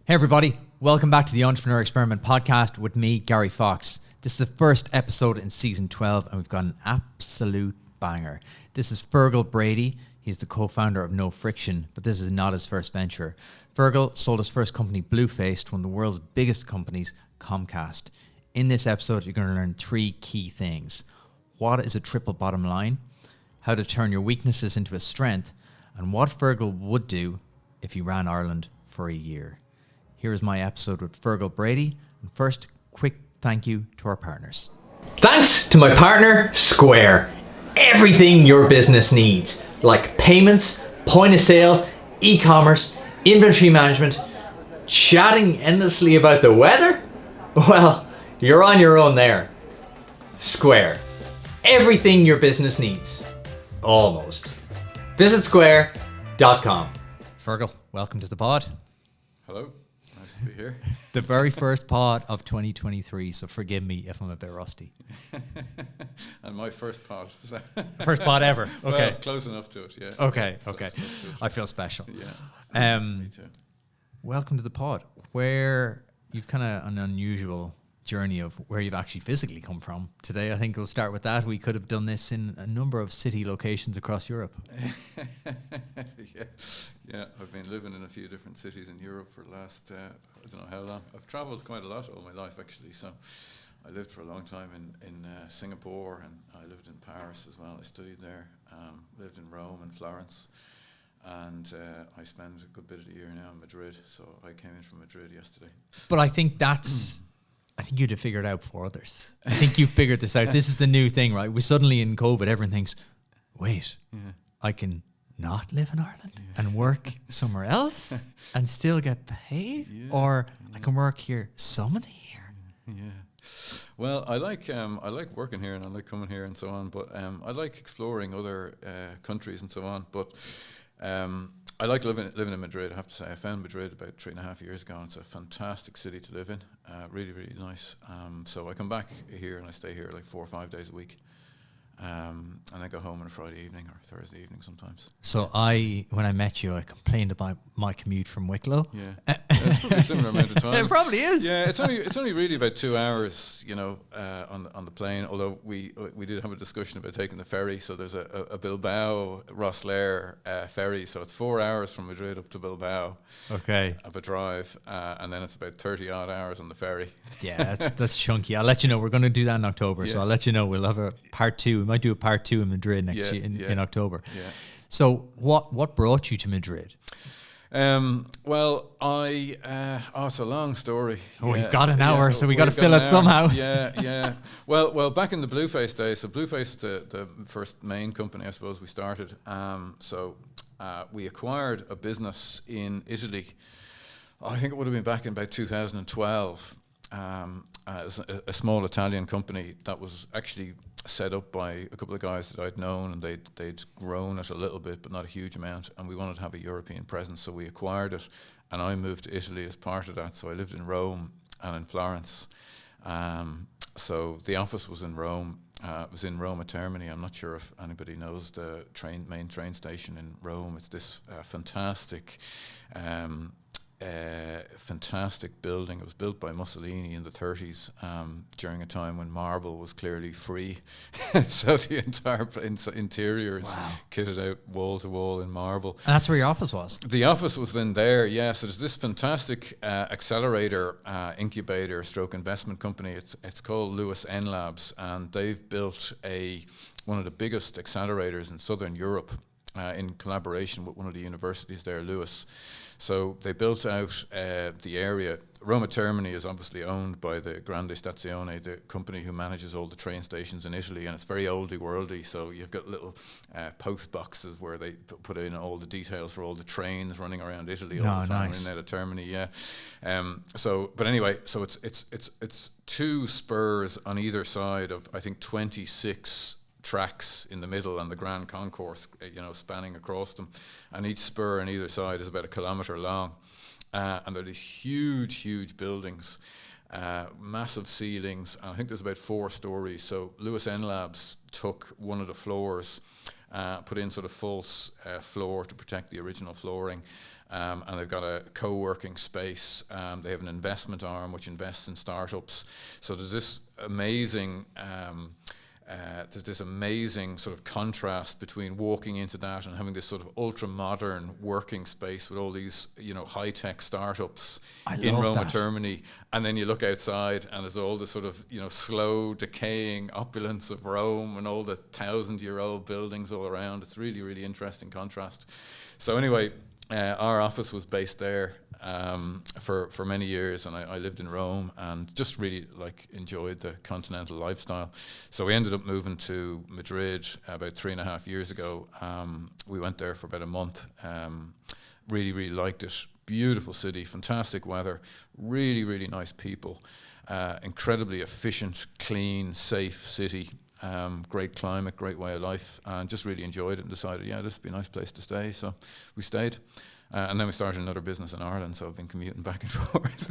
Hey everybody, welcome back to the Entrepreneur Experiment podcast with me, Gary Fox. This is the first episode in season 12 and we've got an absolute banger. This is Feargal Brady. He's the co-founder of NoFrixion, but this is not his first venture. Feargal sold his first company, Blueface, to one of the world's biggest companies, Comcast. In this episode, you're going to learn three key things. What is a triple bottom line? How to turn your weaknesses into a strength? And what Feargal would do if he ran Ireland for a year. Here is my episode with Feargal Brady. And first, quick thank you to our partners. Thanks to my partner, Square. Everything your business needs, like payments, point of sale, e-commerce, inventory management, chatting endlessly about the weather? Well, you're on your own there. Square. Everything your business needs. Almost. Visit square.com. Feargal, welcome to the pod. Hello. To be here. The very first pod of 2023, so forgive me if I'm a bit rusty. And my first pod. First pod ever. Okay. Well, close enough to it, yeah. Okay. I feel special. Yeah. Me too. Welcome to the pod, where you've kind of an unusual journey of where you've actually physically come from. Today, I think we'll start with that. We could have done this in a number of city locations across Europe. Yeah. I've been living in a few different cities in Europe for the last, I don't know how long. I've travelled quite a lot all my life, actually. So I lived for a long time in Singapore, and I lived in Paris as well. I studied there, lived in Rome and Florence. And I spend a good bit of the year now in Madrid. So I came in from Madrid yesterday. But I think I think you'd have figured it out for others. I think you figured this out. This is the new thing, right? We suddenly in COVID, everyone thinks, wait, I can not live in Ireland and work somewhere else and still get paid? Or I can work here some of the year? Yeah. Well, I like working here and I like coming here and so on, but I like exploring other countries and so on. But I like living in Madrid, I have to say. I found Madrid about 3.5 years ago, and it's a fantastic city to live in. Really, really nice. So I come back here and I stay here like 4 or 5 days a week. And I go home on a Friday evening or Thursday evening sometimes. So when I met you, I complained about my commute from Wicklow. Yeah, it's probably a similar amount of time. It probably is. Yeah, it's only really about 2 hours, on the plane. Although we did have a discussion about taking the ferry. So there's a Bilbao Rosslare ferry. So it's 4 hours from Madrid up to Bilbao. Okay. Of a drive, and then it's about 30 odd hours on the ferry. Yeah, that's chunky. I'll let you know. We're going to do that in October. Yeah. So I'll let you know. We'll have a part 2. We might do a part 2 in Madrid next year in October. Yeah. So what brought you to Madrid? Well, it's a long story. Oh, we've got an hour, so we got to fill it somehow. Yeah. Well, back in the Blueface days, so Blueface, the first main company, I suppose, we started. We acquired a business in Italy. I think it would have been back in about 2012. A small Italian company that was actually set up by a couple of guys that I'd known, and they'd grown it a little bit, but not a huge amount, and we wanted to have a European presence, so we acquired it, and I moved to Italy as part of that. So I lived in Rome and in Florence. So the office was in Rome. It was in Roma Termini. I'm not sure if anybody knows the main train station in Rome. It's this fantastic building. It was built by Mussolini in the 30s during a time when marble was clearly free. So the entire interior is kitted out wall to wall in marble. And that's where your office was? The office was then there, yeah. So there's this fantastic accelerator, incubator stroke investment company. It's called Lewis N Labs, and they've built one of the biggest accelerators in Southern Europe in collaboration with one of the universities there, Lewis. So they built out the area. Roma Termini is obviously owned by the Grande Stazione, the company who manages all the train stations in Italy, and it's very oldie-worldy. So you've got little post boxes where they put in all the details for all the trains running around Italy all the time. Nice. In there, Termini, yeah. But anyway, so it's 2 spurs on either side of, I think, 26 tracks in the middle and the Grand Concourse, spanning across them, and each spur on either side is about 1 kilometre long, and they're these huge buildings, massive ceilings, and I think there's about 4 stories. So Lewis N Labs took one of the floors, put in sort of false floor to protect the original flooring, and they've got a co-working space. They have an investment arm which invests in startups. So there's this amazing sort of contrast between walking into that and having this sort of ultra-modern working space with all these, high-tech startups in Roma Termini, and then you look outside and there's all the sort of, slow decaying opulence of Rome and all the 1,000-year-old buildings all around. It's really, really interesting contrast. So anyway, our office was based there for many years, and I lived in Rome and just really enjoyed the continental lifestyle. So we ended up moving to Madrid about 3.5 years ago. We went there for about a month. Really, really liked it. Beautiful city, fantastic weather, really, really nice people, incredibly efficient, clean, safe city. Great climate, great way of life, and just really enjoyed it and decided, this would be a nice place to stay. So we stayed. And then we started another business in Ireland, so I've been commuting back and forth.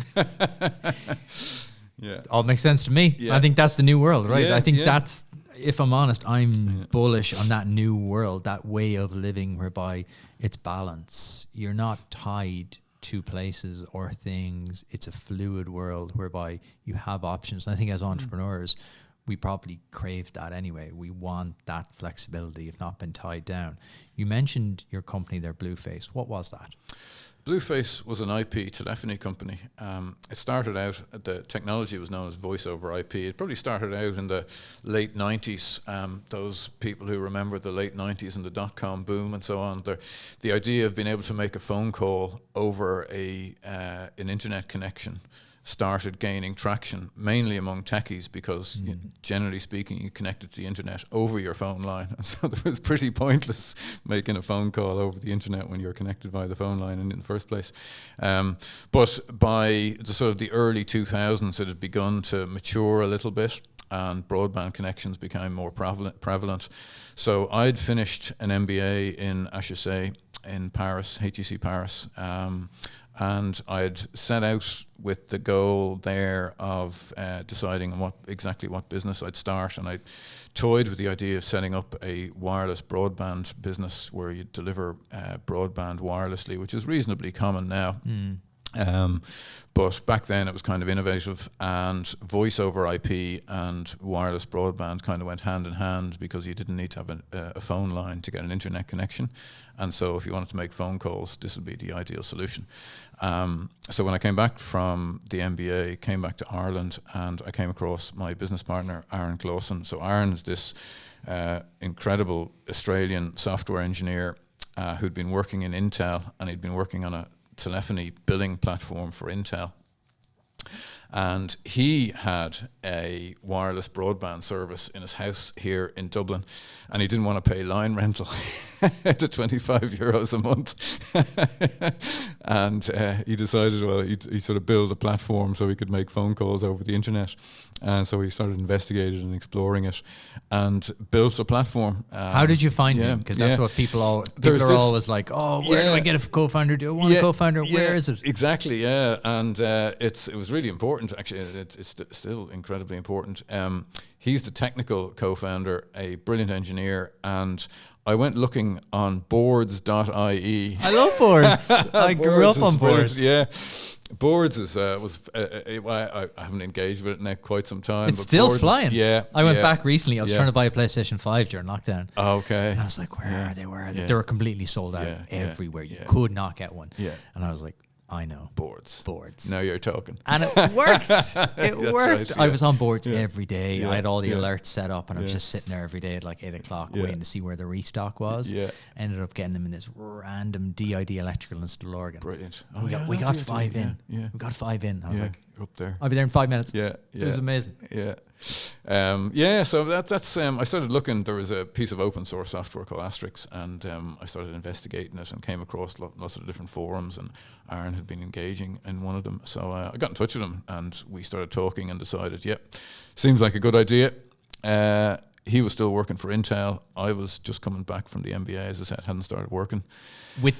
Yeah. All makes sense to me. Yeah. I think that's the new world, right? Yeah, I think that's, if I'm honest, I'm bullish on that new world, that way of living whereby it's balance. You're not tied to places or things. It's a fluid world whereby you have options. And I think as entrepreneurs, we probably crave that anyway. We want that flexibility, if not been tied down. You mentioned your company there, Blueface. What was that? Blueface was an IP telephony company. It started out, the technology was known as voice over IP. It probably started out in the late 90s. Those people who remember the late 90s and the dot-com boom and so on, the idea of being able to make a phone call over an internet connection started gaining traction, mainly among techies, because generally speaking, you connected to the internet over your phone line. And so it was pretty pointless making a phone call over the internet when you're connected via the phone line in the first place. But by the early 2000s, it had begun to mature a little bit, and broadband connections became more prevalent. So I'd finished an MBA in HEC in Paris, HEC Paris, and I'd set out with the goal there of deciding on exactly what business I'd start, and I toyed with the idea of setting up a wireless broadband business where you deliver broadband wirelessly, which is reasonably common now. But back then it was kind of innovative, and voice over IP and wireless broadband kind of went hand in hand because you didn't need to have a phone line to get an internet connection. And so if you wanted to make phone calls, this would be the ideal solution. So when I came back from the MBA, came back to Ireland, and I came across my business partner, Aaron Clausen. So Aaron is this incredible Australian software engineer who'd been working in Intel, and he'd been working on a telephony billing platform for Intel. And he had a wireless broadband service in his house here in Dublin, and he didn't want to pay line rental at €25 a month. And he decided, well, he'd sort of build a platform so he could make phone calls over the internet. And so he started investigating and exploring it and built a platform. How did you find him? Because that's what people are always like, oh, where do I get a co-founder? Do I want a co-founder? Where is it? Exactly, yeah. And it was really important, actually. It's still incredibly important. He's the technical co-founder, a brilliant engineer, and I went looking on boards.ie. I love boards. I grew up on boards. Yeah. Boards I haven't engaged with it now quite some time. It's still flying. Yeah. I went back recently. I was trying to buy a PlayStation 5 during lockdown. Okay. And I was like, where are they? Where are they? They were completely sold out everywhere. You could not get one. Yeah. And I was like, I know. Boards. Now you're talking. And it worked. It worked. Right, yeah. I was on boards every day. I had all the alerts set up, and I was just sitting there every day at like 8 o'clock waiting to see where the restock was. Yeah. Ended up getting them in this random DID electrical in Stillorgan. Brilliant. We got 5 in. Yeah. We got 5 in. I was like, you're up there. I'll be there in 5 minutes. Yeah. It was amazing. Yeah. So that's I started looking. There was a piece of open source software called Asterix, and I started investigating it and came across lots of different forums, and Aaron had been engaging in one of them. So I got in touch with him, and we started talking and decided, seems like a good idea. He was still working for Intel. I was just coming back from the MBA, as I said, hadn't started working.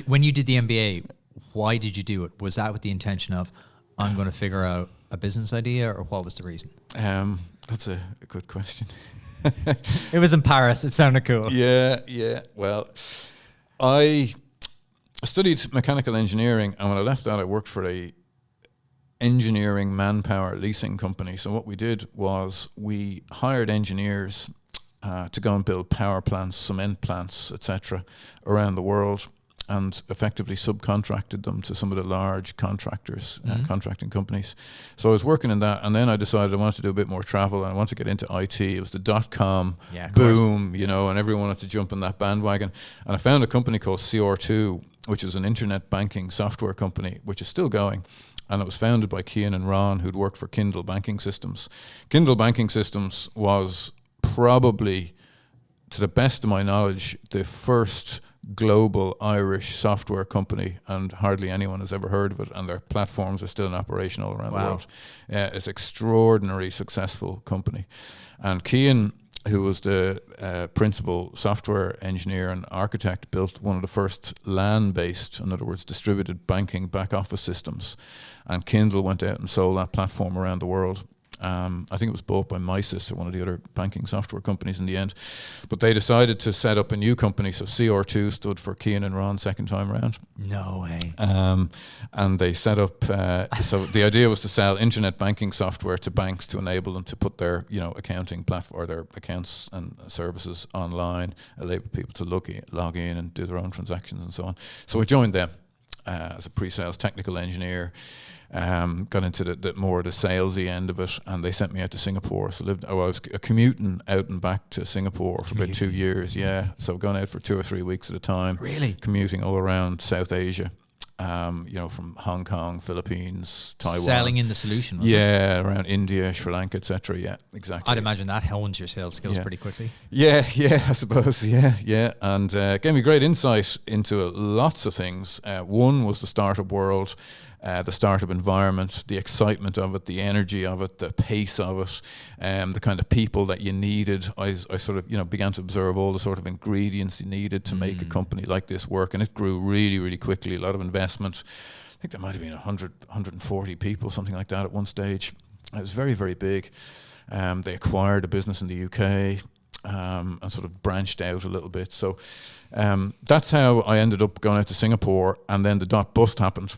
When you did the MBA, why did you do it? Was that with the intention of, I'm going to figure out a business idea, or what was the reason? That's a good question. It was in Paris. It sounded cool. Yeah. Well, I studied mechanical engineering, and when I left that, I worked for a engineering manpower leasing company. So what we did was we hired engineers to go and build power plants, cement plants, etc., around the world, and effectively subcontracted them to some of the large contractors, contracting companies. So I was working in that, and then I decided I wanted to do a bit more travel, and I wanted to get into IT. It was the dot-com boom, you know, and everyone wanted to jump on that bandwagon. And I found a company called CR2, which is an internet banking software company, which is still going. And it was founded by Cian and Ron, who'd worked for Kindle Banking Systems. Kindle Banking Systems was probably, to the best of my knowledge, the first global Irish software company, and hardly anyone has ever heard of it, and their platforms are still in operation all around the world. It's an extraordinary successful company. And Cian, who was the principal software engineer and architect, built one of the first LAN-based, in other words, distributed banking back office systems. And Kindle went out and sold that platform around the world. I think it was bought by Misys, or one of the other banking software companies in the end. But they decided to set up a new company. So CR2 stood for Cian and Ron second time around. No way. And they set up, so the idea was to sell internet banking software to banks to enable them to put their, you know, accounting platform, or their accounts and services online, enable people to log in and do their own transactions and so on. So I joined them as a pre-sales technical engineer. Got into the more the salesy end of it, and they sent me out to Singapore. So I was commuting out and back to Singapore for about 2 years. Yeah, so going out for 2 or 3 weeks at a time. Really? Commuting all around South Asia. You know, from Hong Kong, Philippines, Taiwan. Selling in the solution, was it? Around India, Sri Lanka, etc. Yeah, exactly. I'd imagine that hones your sales skills pretty quickly. Yeah, I suppose. Yeah, and gave me great insight into lots of things. One was the startup world, the startup environment, the excitement of it, the energy of it, the pace of it, the kind of people that you needed. I sort of, you know, began to observe all the sort of ingredients you needed to make a company like this work, and it grew really, really quickly. A lot of investment. I think there might have been 100, 140 people, something like that at one stage. It was very, very big. They acquired a business in the UK and sort of branched out a little bit. So that's how I ended up going out to Singapore, and then the dot bust happened.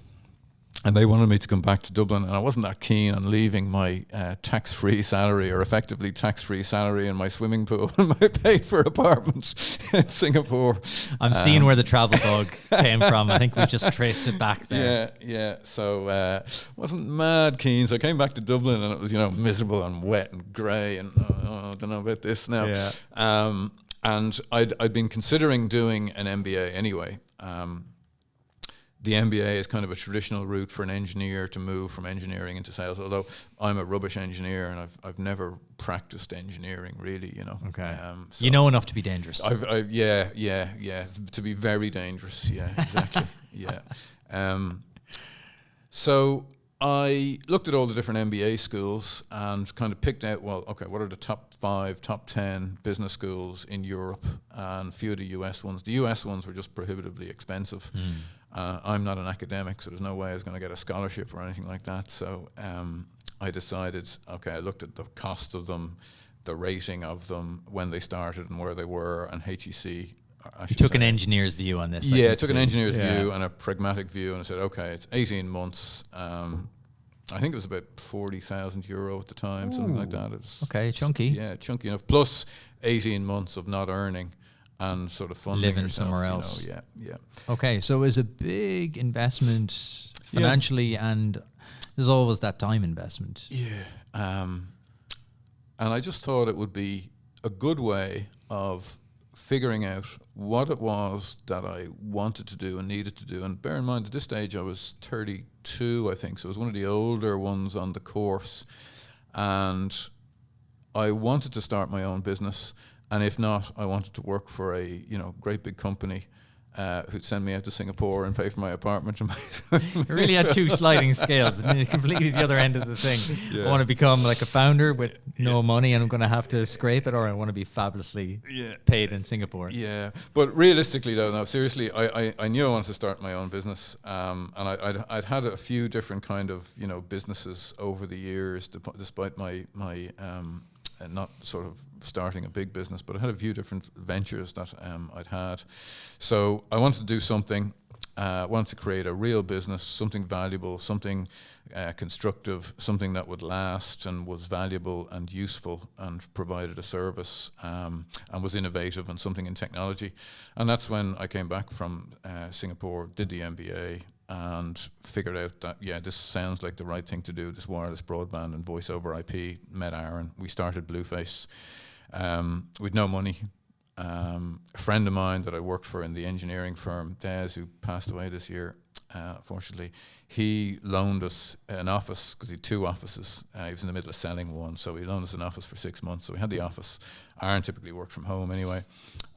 And they wanted me to come back to Dublin, and I wasn't that keen on leaving my tax-free salary, or effectively tax-free salary, in my swimming pool and my paid-for apartment in Singapore. I'm seeing where the travel bug came from. I think we've just traced it back there. Yeah. So wasn't mad keen. So I came back to Dublin, and it was, you know, miserable and wet and grey, and I don't know about this now. Yeah. And I'd been considering doing an MBA anyway. The MBA is kind of a traditional route for an engineer to move from engineering into sales, although I'm a rubbish engineer and I've never practiced engineering really, you know. Okay. So you know enough to be dangerous. Yeah. To be very dangerous. Yeah, exactly. Yeah. So I looked at all the different MBA schools and kind of picked out, well, okay, what are the top 5, top 10 business schools in Europe, and a few of the US ones. The US ones were just prohibitively expensive. I'm not an academic, so there's no way I was going to get a scholarship or anything like that. So I decided, okay, I looked at the cost of them, the rating of them, when they started and where they were, and HEC. You took an engineer's view on this. Yeah, I took an engineer's view and a pragmatic view, and I said, okay, it's 18 months. I think it was about €40,000 at the time, something like that. It was, okay, chunky. Yeah, chunky enough. Plus 18 months of not earning and sort of funding living yourself, somewhere else. You know, yeah. Okay, so it was a big investment financially, and there's always that time investment. Yeah. And I just thought it would be a good way of figuring out what it was that I wanted to do and needed to do. And bear in mind, at this stage, I was 32, I think, so I was one of the older ones on the course. And I wanted to start my own business. And if not, I wanted to work for a, you know, great big company who'd send me out to Singapore and pay for my apartment. And you really had two sliding scales, and completely the other end of the thing. Yeah. I want to become like a founder with no money, and I'm going to have to scrape it, or I want to be fabulously paid in Singapore. Yeah, but realistically, though, no, seriously, I knew I wanted to start my own business, and I'd had a few different kind of, you know, businesses over the years, despite my not sort of starting a big business, but I had a few different ventures that I'd had. So I wanted to do something, wanted to create a real business, something valuable, something constructive, something that would last and was valuable and useful and provided a service and was innovative and something in technology. And that's when I came back from Singapore, did the MBA, and figured out that, this sounds like the right thing to do, this wireless broadband and voice over IP. Met Aaron. We started Blueface with no money. A friend of mine that I worked for in the engineering firm, Des, who passed away this year, unfortunately, he loaned us an office because he had 2 offices. He was in the middle of selling one, so he loaned us an office for 6 months. So we had the office. Aaron typically worked from home anyway.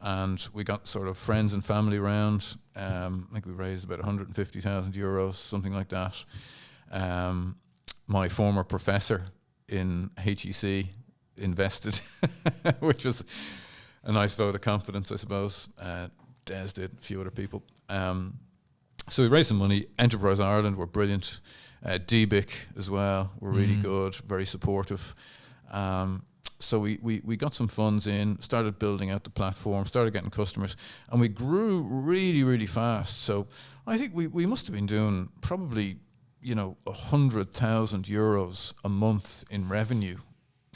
And we got sort of friends and family around. I think we raised about 150,000 euros, something like that. My former professor in HEC invested, which was a nice vote of confidence, I suppose. Des did, a few other people. So we raised some money. Enterprise Ireland were brilliant. DBIC as well were really good, very supportive. So we got some funds in, started building out the platform, started getting customers, and we grew really, really fast. So I think we must have been doing probably, 100,000 euros a month in revenue,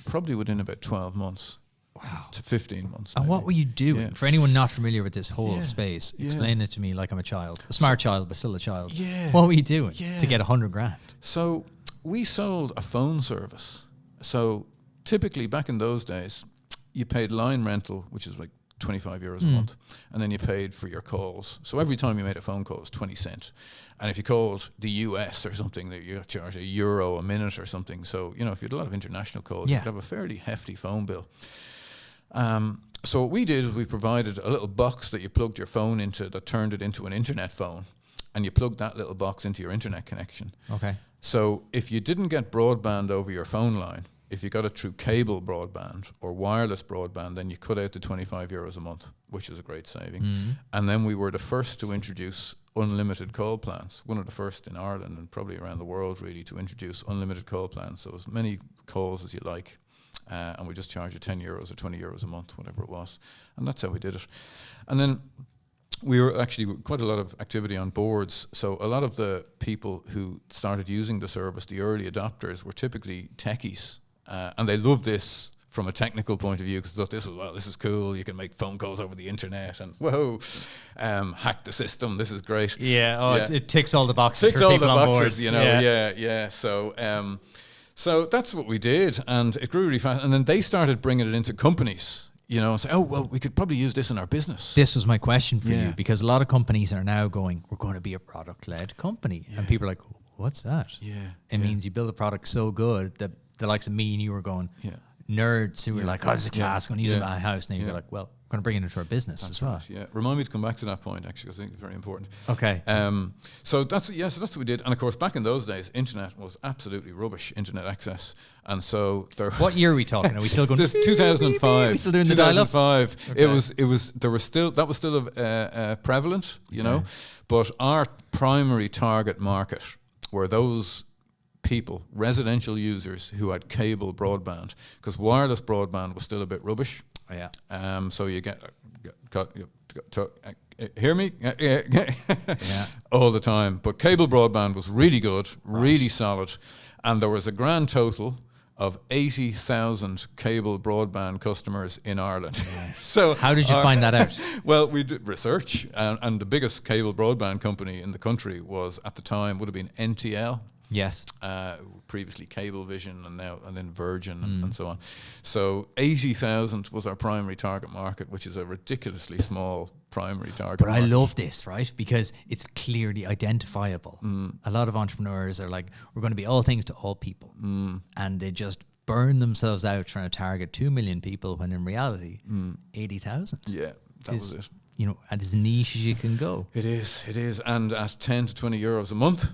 probably within about 12 months. Wow. To 15 months. And maybe. what were you doing? Yeah. For anyone not familiar with this whole space, explain it to me like I'm a child. A smart child, but still a child. Yeah. What were you doing to get 100 grand? So we sold a phone service. So typically back in those days, you paid line rental, which is like 25 euros a month, and then you paid for your calls. So every time you made a phone call, it was 20 cents. And if you called the US or something, you got charged €1 a minute or something. So, if you had a lot of international calls, you could have a fairly hefty phone bill. So what we did is we provided a little box that you plugged your phone into that turned it into an internet phone, and you plugged that little box into your internet connection. Okay. So if you didn't get broadband over your phone line, if you got it through cable broadband or wireless broadband, then you cut out the 25 euros a month, which is a great saving. And then we were the first to introduce unlimited call plans, one of the first in Ireland and probably around the world really to introduce unlimited call plans. So as many calls as you like. And we just charge you 10 euros or 20 euros a month, whatever it was. And that's how we did it. And then we were actually quite a lot of activity on boards. So a lot of the people who started using the service, the early adopters, were typically techies. And they loved this from a technical point of view because they thought this is cool. You can make phone calls over the internet and hack the system. This is great. Yeah. It ticks all the boxes. Ticks for all people the on boxes. boards. So that's what we did, and it grew really fast. And then they started bringing it into companies, and say, we could probably use this in our business. This was my question for you, because a lot of companies are now going, we're going to be a product-led company. And people are like, what's that? It means you build a product so good that the likes of me and you were going, nerds who were like, this is a class, going to use it in my house. And you're like, well, we're going to bring it into our business as well. Right, Remind me to come back to that point, actually, because I think it's very important. Okay. So that's what we did. And of course, back in those days, internet was absolutely rubbish, internet access. And so what year are we talking? Are we still going? This 2005. Are we still doing the dial-up? 2005. Okay. That was still prevalent, but our primary target market were those people, residential users who had cable broadband, because wireless broadband was still a bit rubbish. Oh, yeah. So you hear me? All the time. But cable broadband was really good, really solid. And there was a grand total of 80,000 cable broadband customers in Ireland. So how did you find that out? Well, we did research, and the biggest cable broadband company in the country was, at the time, would have been NTL. Yes. Previously Cablevision and then Virgin and so on. So 80,000 was our primary target market, which is a ridiculously small primary target market. I love this, right? Because it's clearly identifiable. A lot of entrepreneurs are like, we're going to be all things to all people. And they just burn themselves out trying to target 2 million people when in reality, 80,000. Yeah, that was it. And as niche as you can go. It is. And at 10 to 20 euros a month,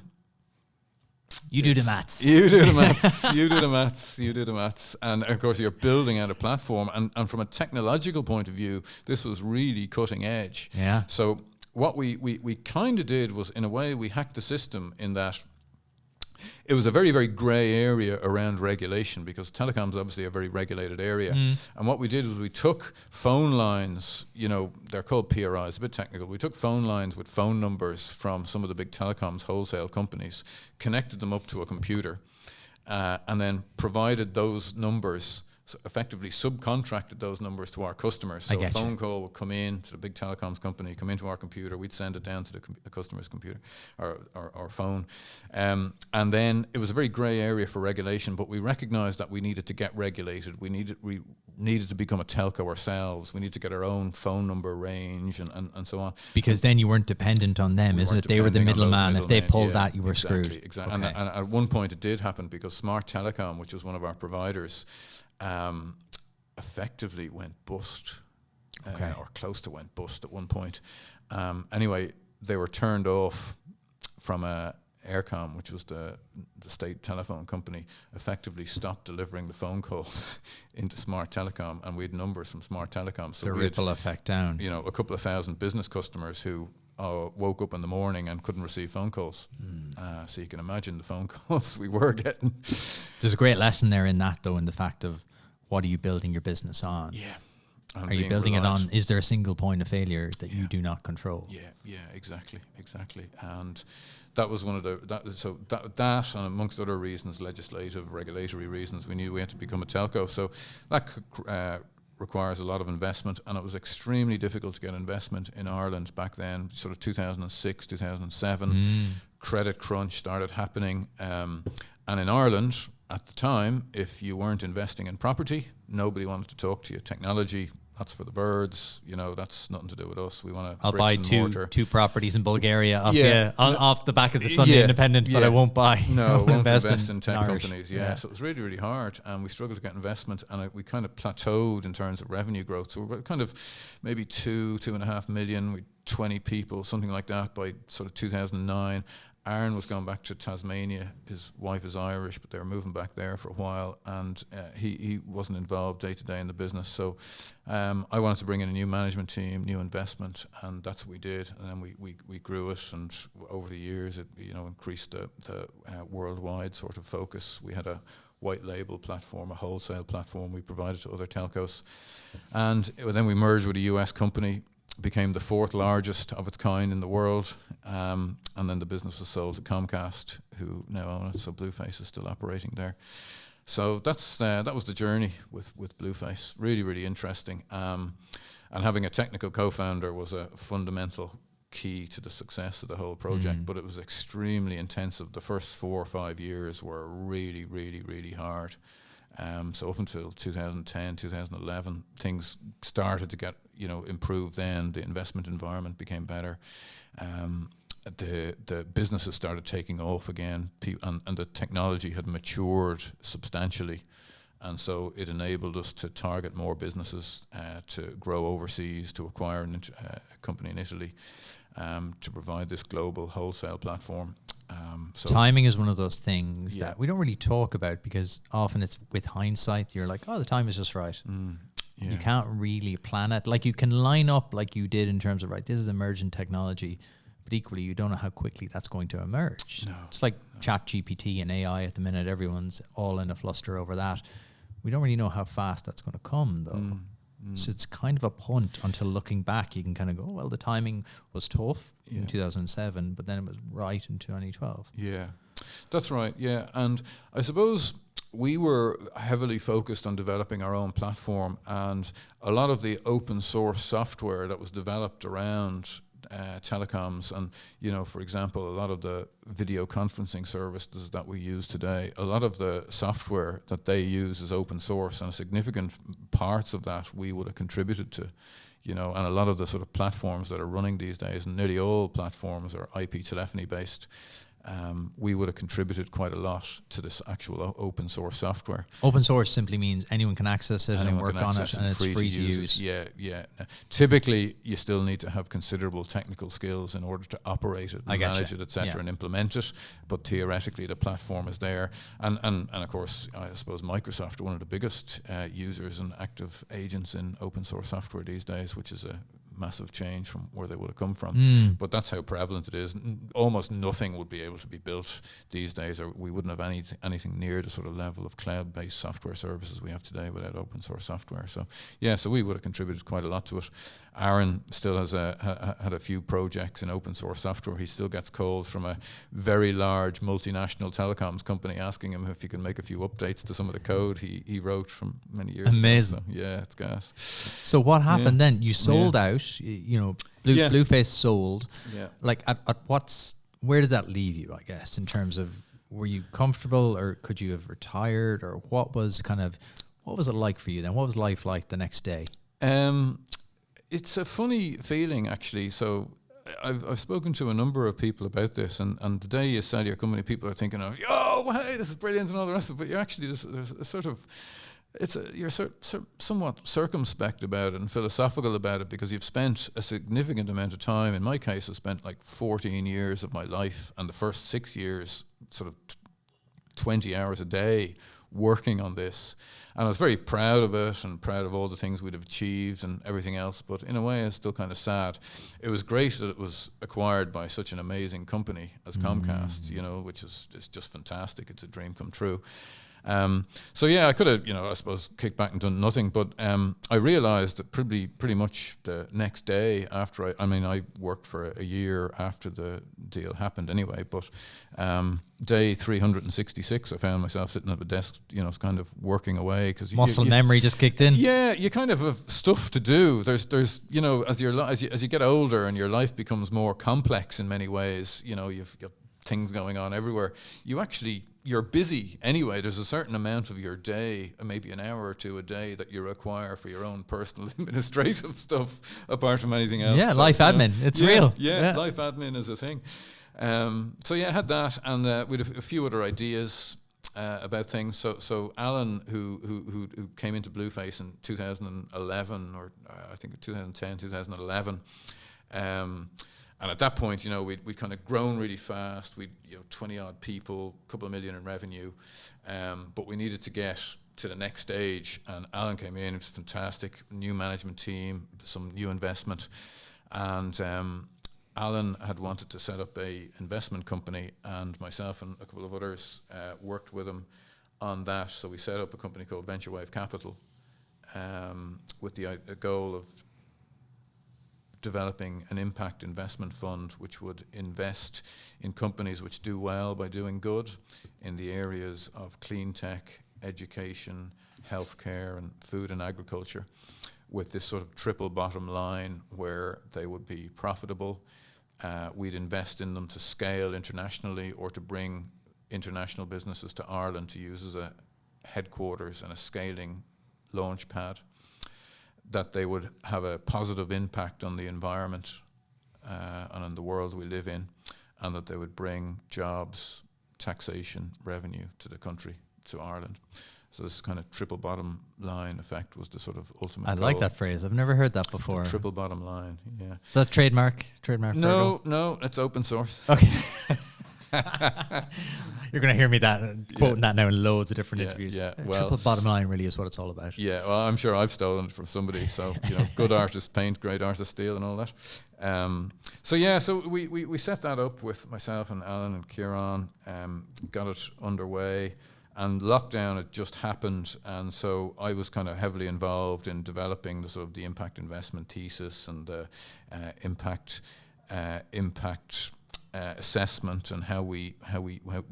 you do the maths. You do the maths. And of course, you're building out a platform. And from a technological point of view, this was really cutting edge. Yeah. So what we kind of did was, in a way, we hacked the system in that it was a very, very grey area around regulation, because telecoms is obviously a very regulated area. And what we did was we took phone lines, they're called PRIs, a bit technical. We took phone lines with phone numbers from some of the big telecoms wholesale companies, connected them up to a computer, and then provided those numbers, effectively subcontracted those numbers to our customers. So a phone call would come in to the big telecoms company, come into our computer, we'd send it down to the customer's computer or phone. And then it was a very grey area for regulation, but we recognised that we needed to get regulated. We needed to become a telco ourselves. We need to get our own phone number range and so on. Because then you weren't dependent on them, isn't it? They were the middleman. If they pulled that, you were screwed. Exactly. Okay. And at one point it did happen, because Smart Telecom, which was one of our providers, effectively went bust, or close to went bust at one point. Anyway, they were turned off from Aircom, which was the state telephone company, effectively stopped delivering the phone calls into Smart Telecom, and we had numbers from Smart Telecom. So the ripple effect down. A couple of thousand business customers who woke up in the morning and couldn't receive phone calls. So you can imagine the phone calls we were getting. There's a great lesson there in that, though, in the fact of what are you building your business on? Yeah. Are you building it on, is there a single point of failure that you do not control? Yeah, exactly. And that was one of that and amongst other reasons, legislative, regulatory reasons, we knew we had to become a telco. So that requires a lot of investment, and it was extremely difficult to get investment in Ireland back then, sort of 2006, 2007. Credit crunch started happening. And in Ireland, at the time, if you weren't investing in property, nobody wanted to talk to you. Technology, that's for the birds. That's nothing to do with us. We want to. I'll buy two properties in Bulgaria off the back of the Sunday Independent, but I won't buy. No, won't invest in tech Irish companies. So it was really, really hard, and we struggled to get investment, and we kind of plateaued in terms of revenue growth. So we're kind of maybe 2.5 million, with 20 people, something like that, by sort of 2009. Aaron was going back to Tasmania. His wife is Irish, but they were moving back there for a while, and he wasn't involved day to day in the business. So I wanted to bring in a new management team, new investment, and that's what we did. And then we grew it, and over the years it increased the worldwide sort of focus. We had a white label platform, a wholesale platform we provided to other telcos, and then we merged with a US company, became the fourth largest of its kind in the world, and then the business was sold to Comcast, who now own it. So Blueface is still operating there. So that was the journey with Blueface. Really, really interesting. And having a technical co-founder was a fundamental key to the success of the whole project. But it was extremely intensive. The first 4 or 5 years were really, really, really hard. So up until 2010, 2011, things started to get improved. Then the investment environment became better. The businesses started taking off again, and the technology had matured substantially, and so it enabled us to target more businesses, to grow overseas, to acquire a company in Italy, to provide this global wholesale platform. So timing is one of those things that we don't really talk about, because often it's with hindsight, you're like, oh, the time is just right. You can't really plan it. Like, you can line up like you did in terms of, right, this is emergent technology, but equally you don't know how quickly that's going to emerge. It's like Chat GPT and AI at the minute. Everyone's all in a fluster over that. We don't really know how fast that's going to come, though. So it's kind of a punt until looking back, you can kind of go, well, the timing was tough in 2007, but then it was right in 2012. Yeah, that's right. Yeah. And I suppose we were heavily focused on developing our own platform, and a lot of the open source software that was developed around telecoms, and for example, a lot of the video conferencing services that we use today, a lot of the software that they use is open source, and significant parts of that we would have contributed to, and a lot of the sort of platforms that are running these days, and nearly all platforms are IP telephony based. We would have contributed quite a lot to this actual open source software. Open source simply means anyone can access it and work on it, and it's free to use. Yeah. Typically, you still need to have considerable technical skills in order to operate it, and manage it, etc., and implement it. But theoretically, the platform is there, and of course, I suppose Microsoft are one of the biggest users and active agents in open source software these days, which is a massive change from where they would have come from. But that's how prevalent it is. Almost nothing would be able to be built these days, or we wouldn't have anything near the sort of level of cloud-based software services we have today without open source software. So so we would have contributed quite a lot to it. Aaron still has had a few projects in open source software. He still gets calls from a very large multinational telecoms company asking him if he can make a few updates to some of the code he wrote from many years Amazing. ago. So, yeah, it's gas. So what happened then? You sold out, you know, Blueface sold. Yeah. Like where did that leave you, I guess, in terms of, were you comfortable, or could you have retired, or what was it like for you then? What was life like the next day? It's a funny feeling, actually. So I've spoken to a number of people about this, and the day you sell your company, people are thinking of, hey, this is brilliant and all the rest of it. But you're actually, there's a sort of, you're somewhat circumspect about it and philosophical about it, because you've spent a significant amount of time. In my case, I spent like 14 years of my life, and the first 6 years, sort of 20 hours a day, working on this. And I was very proud of it and proud of all the things we'd have achieved and everything else. But in a way, it's still kind of sad. It was great that it was acquired by such an amazing company as Comcast, you know, which is just fantastic. It's a dream come true. So yeah, I could have, you know, I suppose kicked back and done nothing, but I realized that pretty much the next day after I worked for a year after the deal happened anyway, but day 366 I found myself sitting at a desk, you know, kind of working away, because muscle memory just kicked in. Yeah, you kind of have stuff to do. There's you know, as you get older and your life becomes more complex in many ways, you know, you've got things going on everywhere. You're busy anyway. There's a certain amount of your day, maybe an hour or two a day, that you require for your own personal administrative stuff, apart from anything else. Yeah, so, life admin. It's real. Yeah, life admin is a thing. So yeah, I had that, and we had a few other ideas about things. So Alan, who came into Blueface in 2011, or I think 2010, 2011. And at that point, you know, we'd kind of grown really fast. We'd, 20 odd people, a couple of million in revenue, but we needed to get to the next stage. And Alan came in. It was fantastic, new management team, some new investment, and Alan had wanted to set up a investment company, and myself and a couple of others worked with him on that. So we set up a company called VentureWave Capital, with the goal of developing an impact investment fund which would invest in companies which do well by doing good in the areas of clean tech, education, healthcare, and food and agriculture, with this sort of triple bottom line where they would be profitable. We'd invest in them to scale internationally, or to bring international businesses to Ireland to use as a headquarters and a scaling launch pad. That they would have a positive impact on the environment and on the world we live in, and that they would bring jobs, taxation, revenue to the country, to Ireland. So this kind of triple bottom line effect was the sort of ultimate goal. like that phrase. I've never heard that before. The triple bottom line, yeah. Is that trademark? No, it's open source. Okay. You're going to hear me quoting that now in loads of different interviews. Yeah, triple bottom line really is what it's all about. Yeah, well, I'm sure I've stolen it from somebody. So, good artists paint, great artists steal, and all that. So we set that up with myself and Alan and Kieran, got it underway, and lockdown had just happened, and so I was kind of heavily involved in developing the sort of the impact investment thesis and the impact assessment, and how we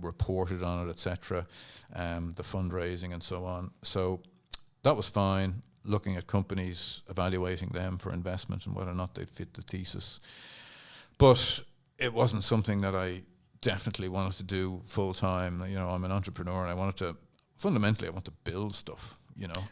reported on it, etc., the fundraising and so on. So that was fine, looking at companies, evaluating them for investment and whether or not they'd fit the thesis. But it wasn't something that I definitely wanted to do full time. I'm an entrepreneur, and I want to build stuff.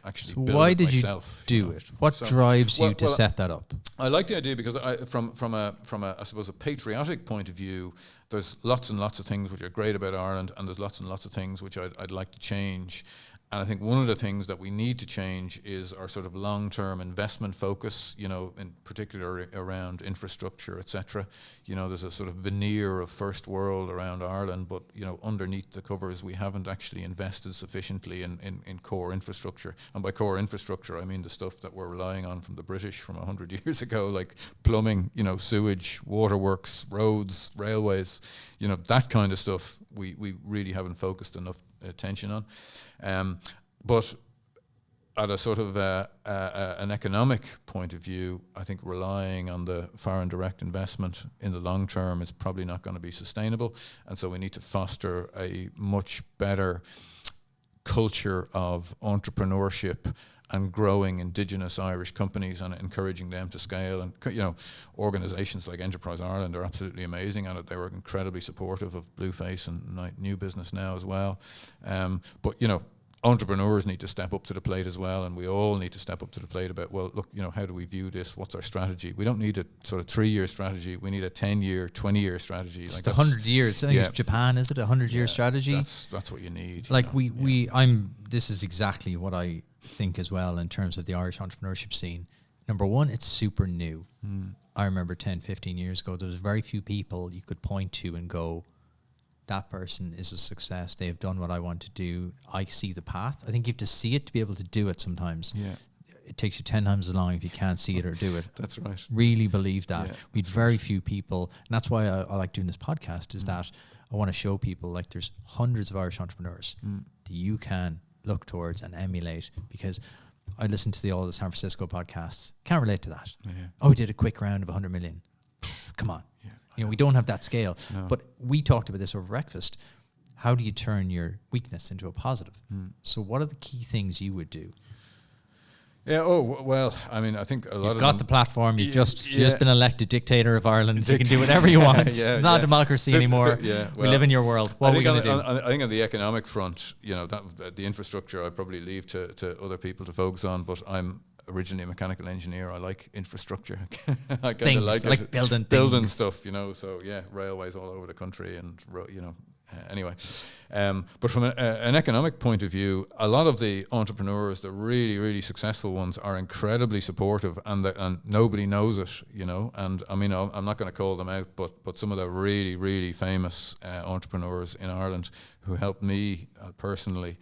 Actually build why it did myself. You do it? What drives you to set that up? I like the idea because from a I suppose a patriotic point of view, there's lots and lots of things which are great about Ireland, and there's lots and lots of things which I'd like to change. And I think one of the things that we need to change is our sort of long-term investment focus, you know, in particular around infrastructure, etc. You know, there's a sort of veneer of first world around Ireland, but, you know, underneath the covers, we haven't actually invested sufficiently in core infrastructure. And by core infrastructure, I mean the stuff that we're relying on from the British from 100 years ago, like plumbing, you know, sewage, waterworks, roads, railways, you know, that kind of stuff we really haven't focused enough attention on. But at a sort of an economic point of view, I think relying on the foreign direct investment in the long term is probably not going to be sustainable. And so we need to foster a much better culture of entrepreneurship and growing indigenous Irish companies and encouraging them to scale. And, you know, organisations like Enterprise Ireland are absolutely amazing at it. They were incredibly supportive of Blueface and New Business Now as well. But, you know, entrepreneurs need to step up to the plate as well, and we all need to step up to the plate about, well, look, you know, how do we view this? What's our strategy? We don't need a sort of 3-year strategy. We need a 10-year, 20-year strategy. It's like 100 years. I think it's Japan, is it? 100-year strategy? That's what you need. Like this is exactly what I think as well in terms of the Irish entrepreneurship scene. Number one, it's super new. I remember 10, 15 years ago, there was very few people you could point to and go, that person is a success. They have done what I want to do. I see the path. I think you have to see it to be able to do it sometimes. Yeah. It takes you 10 times as long if you can't see it or do it. That's right. Really believe that. We had very few people. And that's why I like doing this podcast, is that I want to show people, like, there's hundreds of Irish entrepreneurs that you can look towards and emulate, because I listen to all the San Francisco podcasts. Can't relate to that. Yeah. Oh, we did a quick round of 100 million. Come on. Yeah. You know, we don't have that scale. No. But we talked about this over breakfast. How do you turn your weakness into a positive? So what are the key things you would do? Yeah, oh, well, I mean, I think a lot You've of got the platform. You've just been elected dictator of Ireland. You can do whatever you want. It's not a democracy anymore. We live in your world. What are we going to do? I think on the economic front, you know, that the infrastructure I probably leave to other people to focus on, but I'm originally a mechanical engineer. I like infrastructure. I kind of like building stuff, you know. So yeah, railways all over the country, and you know. Anyway, but from an economic point of view, a lot of the entrepreneurs, the really, really successful ones, are incredibly supportive, and nobody knows it, you know. And I mean, I'm not going to call them out, but some of the really, really famous entrepreneurs in Ireland who helped me personally.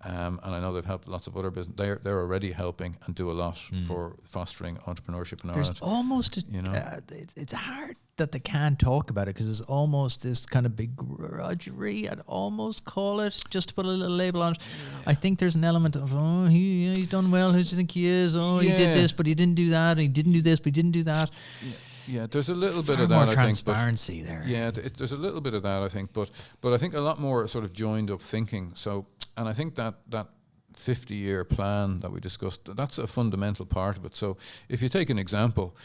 And I know they've helped lots of other business. They're already helping and do a lot for fostering entrepreneurship in Ireland. There's almost, it's hard that they can't talk about it, because there's almost this kind of begrudgery, I'd almost call it, just to put a little label on it. Yeah. I think there's an element of, he's done well, who do you think he is? He did this, but he didn't do that. And he didn't do this, but he didn't do that. Yeah, there's a little bit of that, I think. Transparency there. Yeah, there's a little bit of that, I think. But I think a lot more sort of joined up thinking. So, and I think that 50-year plan that we discussed, that's a fundamental part of it. So if you take an example,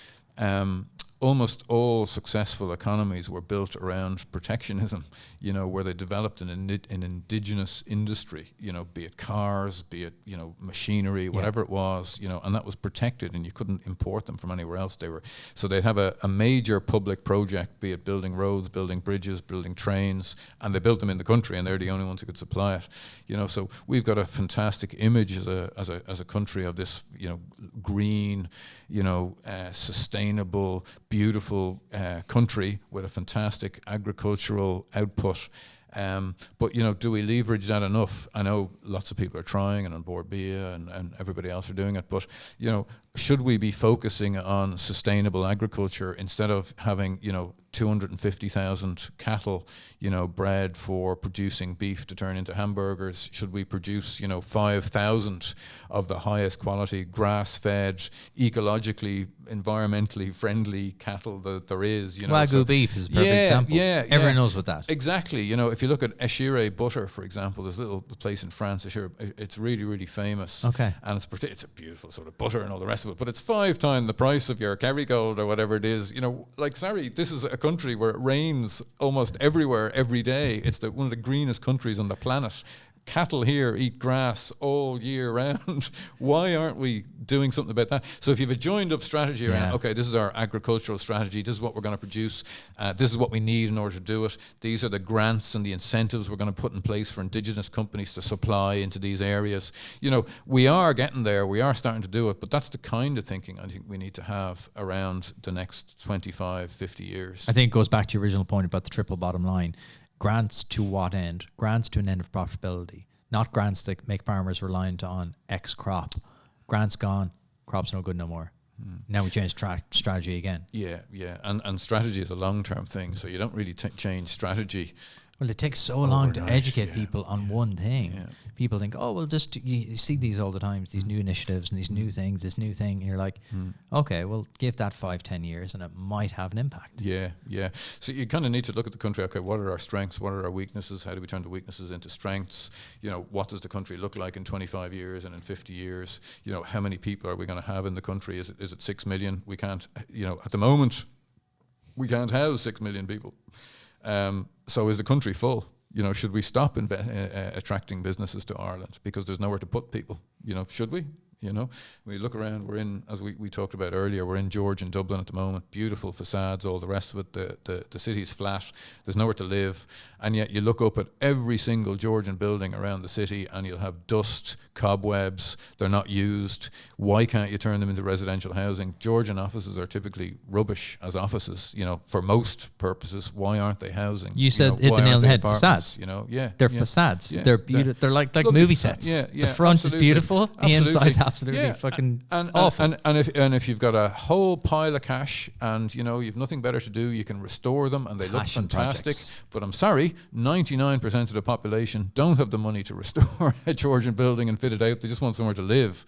almost all successful economies were built around protectionism, you know, where they developed an indigenous industry, you know, be it cars, be it, you know, machinery, whatever it was, you know, and that was protected, and you couldn't import them from anywhere else. So they'd have a major public project, be it building roads, building bridges, building trains, and they built them in the country, and they're the only ones who could supply it, you know. So we've got a fantastic image as a country of this, you know, green, you know, sustainable, beautiful country with a fantastic agricultural output. But, you know, do we leverage that enough? I know lots of people are trying, and on board BIA and everybody else are doing it, but, you know, should we be focusing on sustainable agriculture instead of having, you know, 250,000 cattle, you know, bred for producing beef to turn into hamburgers? Should we produce, you know, 5,000 of the highest quality grass-fed, ecologically, environmentally friendly cattle that there is? You know, Wagyu beef is a perfect example. Everyone knows what that. Exactly. You know, if you look at Eshire butter, for example, there's a little place in France, Eshire, it's really, really famous. Okay. And it's a beautiful sort of butter and all the rest of it, but it's 5 times the price of your Kerrygold or whatever it is. You know, like, sorry, this is a country where it rains almost everywhere every day. It's one of the greenest countries on the planet. cattle here eat grass all year round. Why aren't we doing something about that? So if you have a joined up strategy around, okay, this is our agricultural strategy, this is what we're going to produce, this is what we need in order to do it, these are the grants and the incentives we're going to put in place for indigenous companies to supply into these areas. You know, we are getting there, we are starting to do it, but that's the kind of thinking I think we need to have around the next 25, 50 years. I think it goes back to your original point about the triple bottom line. Grants to what end? Grants to an end of profitability, not grants that make farmers reliant on X crop. Grants gone, crops no good no more. Now we change strategy again. Yeah, and strategy is a long-term thing, so you don't really change strategy. Well, it takes so long to educate people on one thing. Yeah. People think, oh, well, just you see these all the time, these new initiatives and these new things, this new thing, and you're like, okay, well, give that 5-10 years and it might have an impact. Yeah. So you kind of need to look at the country. Okay, what are our strengths? What are our weaknesses? How do we turn the weaknesses into strengths? You know, what does the country look like in 25 years and in 50 years? You know, how many people are we going to have in the country? Is it 6 million? We can't, you know, at the moment, we can't house 6 million people. So is the country full? You know, should we stop attracting businesses to Ireland because there's nowhere to put people? You know, should we? You know, when you look around, we're in, as we talked about earlier, we're in George and Dublin at the moment, beautiful facades, all the rest of it, the city's flat, there's nowhere to live, and yet you look up at every single Georgian building around the city and you'll have dust, cobwebs, they're not used. Why can't you turn them into residential housing? Georgian offices are typically rubbish as offices, you know, for most purposes. Why aren't they housing? You said hit the nail on the head, facades. You know, they're facades. Yeah, they're beautiful. They're like movie sets. The front is beautiful, the inside's absolutely fucking awful. And if you've got a whole pile of cash and, you know, you've nothing better to do, you can restore them and they look fantastic. Projects. But I'm sorry, 99% of the population don't have the money to restore a Georgian building and fit it out. They just want somewhere to live.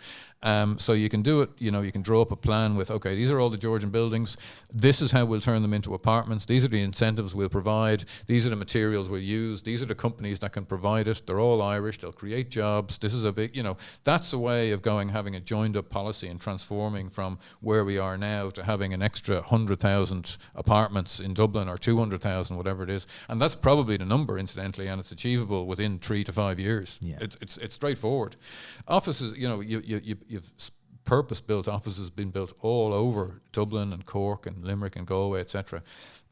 So you can do it, you know, you can draw up a plan with, okay, these are all the Georgian buildings. This is how we'll turn them into apartments. These are the incentives we'll provide. These are the materials we'll use. These are the companies that can provide it. They're all Irish. They'll create jobs. This is a big, you know, that's a way of having a joined up policy and transforming from where we are now to having an extra 100,000 apartments in Dublin or 200,000, whatever it is. And that's probably the number, incidentally, and it's achievable within 3 to 5 years. Yeah. It's straightforward. Offices, you know, you've purpose-built offices been built all over Dublin and Cork and Limerick and Galway, etc.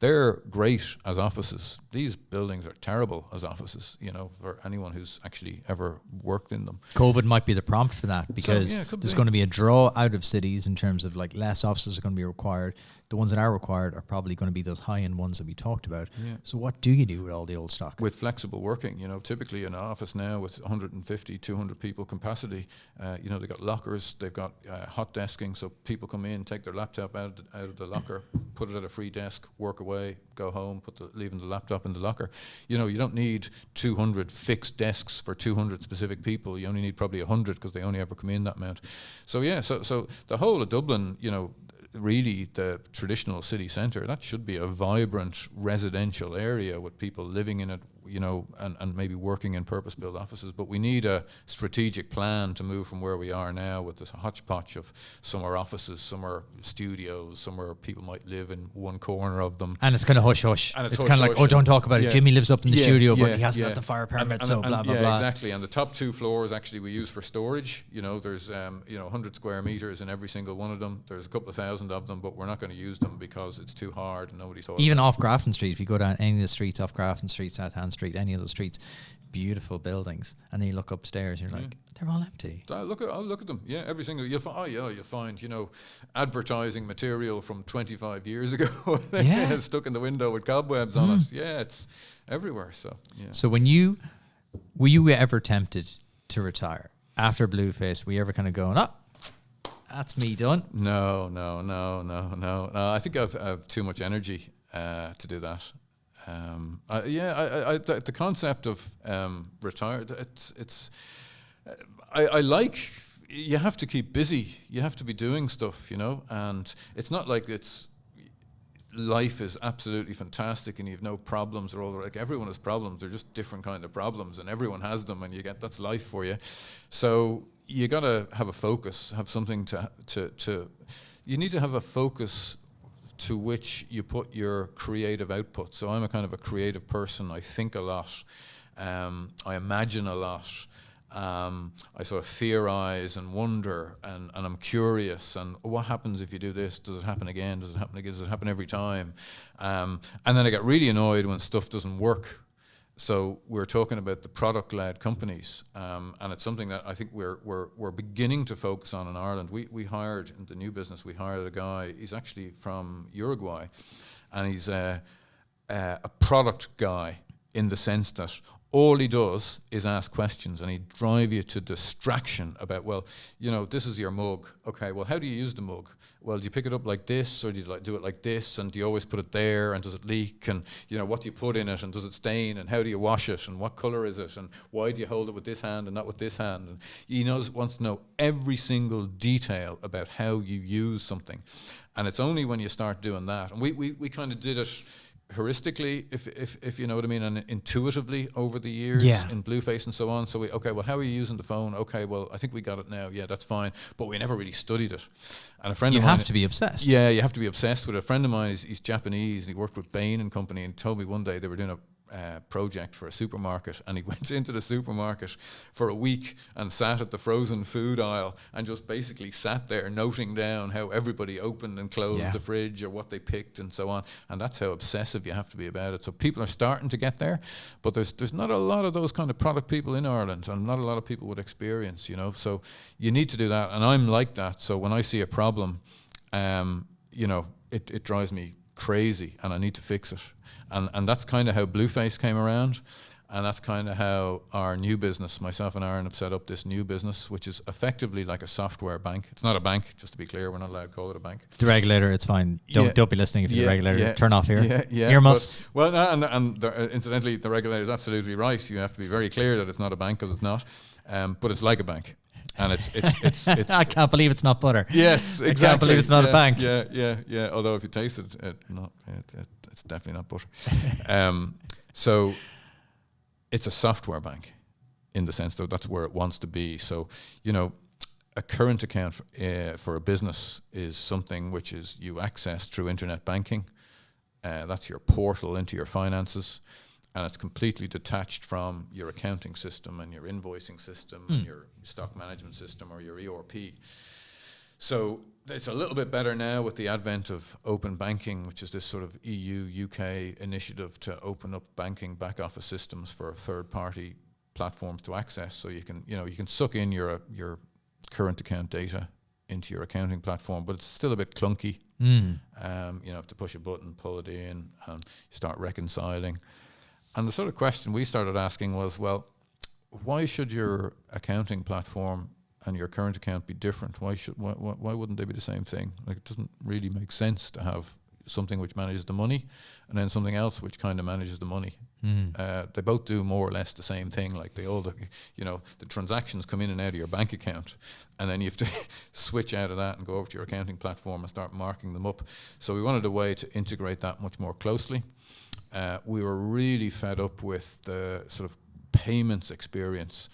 They're great as offices. These buildings are terrible as offices, you know, for anyone who's actually ever worked in them. COVID might be the prompt for that because there's going to be a draw out of cities in terms of like less offices are going to be required. The ones that are required are probably going to be those high-end ones that we talked about. Yeah. So what do you do with all the old stock? With flexible working, you know, typically an office now with 150, 200 people capacity, you know, they've got lockers, they've got hot desking, so people come in, take their laptop out of the locker, put it at a free desk, work away, go home, leaving the laptop in the locker. You know, you don't need 200 fixed desks for 200 specific people. You only need probably 100 because they only ever come in that amount. So yeah, so the whole of Dublin, you know, really the traditional city centre, that should be a vibrant residential area with people living in it, you know, and maybe working in purpose-built offices. But we need a strategic plan to move from where we are now with this hodgepodge of some are offices, some are studios, some are people might live in one corner of them. And it's kind of hush-hush. And it's kind of like, oh, don't talk about it. Jimmy lives up in the studio, but he hasn't got the fire permit, so blah, blah, blah. Exactly. And the top 2 floors actually we use for storage. You know, there's, 100 square metres in every single one of them. There's a couple of thousand of them, but we're not going to use them because it's too hard and nobody thought even off Grafton Street, if you go down any of the streets off Grafton Street, South Hand Street, any of those streets, beautiful buildings, and then you look upstairs and you're like, they're all empty. I'll look at them. Yeah, every single. You'll find, you know, advertising material from 25 years ago stuck in the window with cobwebs on it. Yeah, it's everywhere. So yeah. So were you ever tempted to retire after Blueface? Were you ever kind of going, that's me done? No. I think I've too much energy to do that. The concept of retired, I like, you have to keep busy, you have to be doing stuff, you know, and it's not like life is absolutely fantastic and you have no problems, or all, like everyone has problems, they're just different kind of problems and everyone has them, and that's life for you. So you got to have a focus, have something you need to have a focus to which you put your creative output. So I'm a kind of a creative person. I think a lot. I imagine a lot. I sort of theorize and wonder, and I'm curious. And what happens if you do this? Does it happen again? Does it happen again? Does it happen every time? And then I get really annoyed when stuff doesn't work. So we're talking about the product-led companies, and it's something that I think we're beginning to focus on in Ireland. We hired in the new business. We hired a guy. He's actually from Uruguay, and he's a product guy in the sense that all he does is ask questions, and he'd drive you to distraction about, well, this is your mug. Okay, well, how do you use the mug? Well, do you pick it up like this, or do you do it like this, and do you always put it there, and does it leak, and what do you put in it, and does it stain, and how do you wash it, and what color is it, and why do you hold it with this hand and not with this hand? And he wants to know every single detail about how you use something, and it's only when you start doing that, and we kind of did it heuristically, if you know what I mean, and intuitively over the years in Blueface and so on. So well, how are you using the phone? Okay, well, I think we got it now. Yeah, that's fine. But we never really studied it. And a friend of mine... You have to be obsessed. Yeah, you have to be obsessed with it. A friend of mine, he's Japanese, and he worked with Bain and Company, and told me one day they were doing a project for a supermarket, and he went into the supermarket for a week and sat at the frozen food aisle and just basically sat there noting down how everybody opened and closed the fridge or what they picked and so on. And that's how obsessive you have to be about it. So people are starting to get there, but there's not a lot of those kind of product people in Ireland, and not a lot of people with experience, so you need to do that. And I'm like that. So when I see a problem, it drives me crazy, and I need to fix it. And that's kind of how Blueface came around, and that's kind of how our new business, myself and Aaron have set up this new business, which is effectively like a software bank. It's not a bank, just to be clear. We're not allowed to call it a bank. The regulator, it's fine. Don't be listening if you're the regulator. Turn off here. Earmuffs. Incidentally, the regulator is absolutely right. You have to be very clear that it's not a bank, because it's not. But it's like a bank. And it's I can't believe it's not butter. Yes, exactly. I can't believe it's not a bank. Yeah. Although if you taste it, it's definitely not butter. So it's a software bank in the sense that that's where it wants to be. So, a current account for a business is something which is you access through internet banking. That's your portal into your finances. And it's completely detached from your accounting system and your invoicing system and your stock management system or your ERP. So it's a little bit better now with the advent of open banking, which is this sort of EU, UK initiative to open up banking back office systems for third-party platforms to access. So you can suck in your current account data into your accounting platform, but it's still a bit clunky. You have to push a button, pull it in, and you start reconciling. And the sort of question we started asking was, well, why should your accounting platform and your current account be different? Why wouldn't they be the same thing? Like, it doesn't really make sense to have something which manages the money and then something else which kind of manages the money. They both do more or less the same thing. Like the transactions come in and out of your bank account, and then you have to switch out of that and go over to your accounting platform and start marking them up. So we wanted a way to integrate that much more closely. We were really fed up with the sort of payments experience.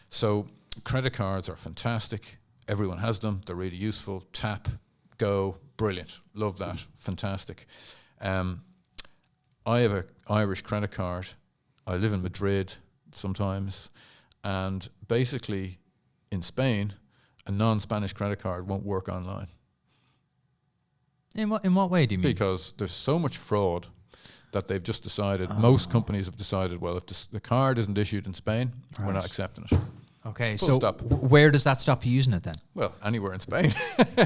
So credit cards are fantastic. Everyone has them. They're really useful. Tap, go, brilliant. Love that. Fantastic. I have an Irish credit card. I live in Madrid sometimes. And basically, in Spain, a non-Spanish credit card won't work online. In what way do you mean? Because there's so much fraud that they've just decided, most companies have decided, well, if the card isn't issued in Spain, we're not accepting it. Okay, so where does that stop you using it then? Well, anywhere in Spain.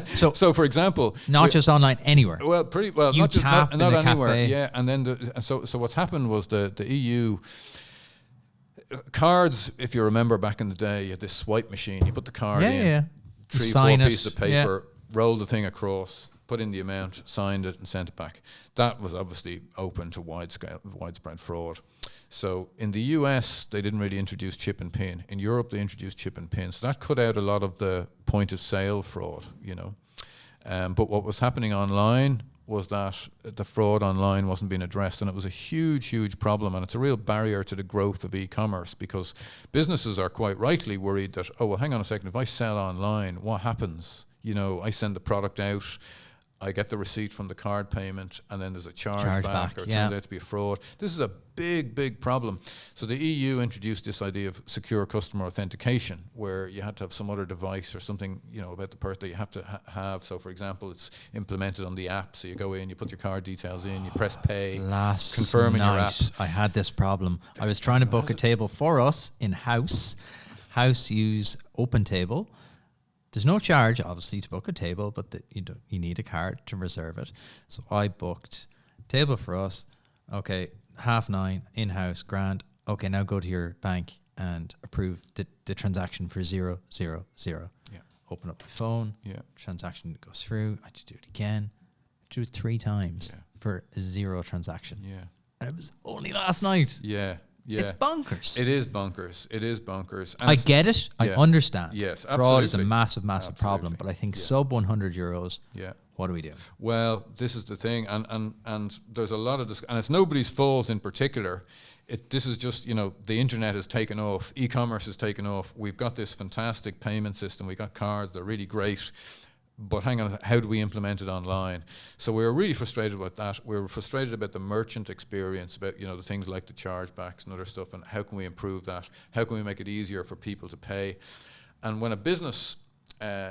So for example, not just online, anywhere. Well, pretty well. You not just tap not in a anywhere. cafe. Yeah, and then so what's happened was the EU cards. If you remember back in the day, you had this swipe machine. You put the card in, 3-4 pieces of paper, roll the thing across, put in the amount, signed it, and sent it back. That was obviously open to widespread fraud. So in the US, they didn't really introduce chip and pin. In Europe, they introduced chip and pin. So that cut out a lot of the point of sale fraud, But what was happening online was that the fraud online wasn't being addressed, and it was a huge, huge problem, and it's a real barrier to the growth of e-commerce, because businesses are quite rightly worried that, hang on a second, if I sell online, what happens? I send the product out, I get the receipt from the card payment, and then there's a charge back, or it yeah. turns out to be a fraud. This is a big, big problem. So the EU introduced this idea of secure customer authentication, where you had to have some other device or something, you know, about the person that you have to have. So, for example, it's implemented on the app. So you go in, you put your card details in, you press pay, confirm in your app. I had this problem. I was trying to book a table for us in house. House use Open Table. There's no charge, obviously, to book a table, but you need a card to reserve it. So I booked table for us. Okay, 9:30, in-house, grand. Okay, now go to your bank and approve the transaction for 000. Yeah. Open up my phone. Yeah. Transaction goes through. I do it again. Do it 3 times for a 0 transaction. Yeah. And it was only last night. Yeah. Yeah. It's bonkers. It is bonkers. And I get it. I understand. Yes, Fraud is a absolutely. massive problem. But I think sub €100, what do we do? Well, this is the thing. And there's a lot of this. And it's nobody's fault in particular. This is just, you know, the internet has taken off. E-commerce has taken off. We've got this fantastic payment system. We've got cards. They're really great. But hang on, how do we implement it online? So we were really frustrated about that. We were frustrated about the merchant experience, about, you know, the things like the chargebacks and other stuff, and how can we improve that? How can we make it easier for people to pay? And when a business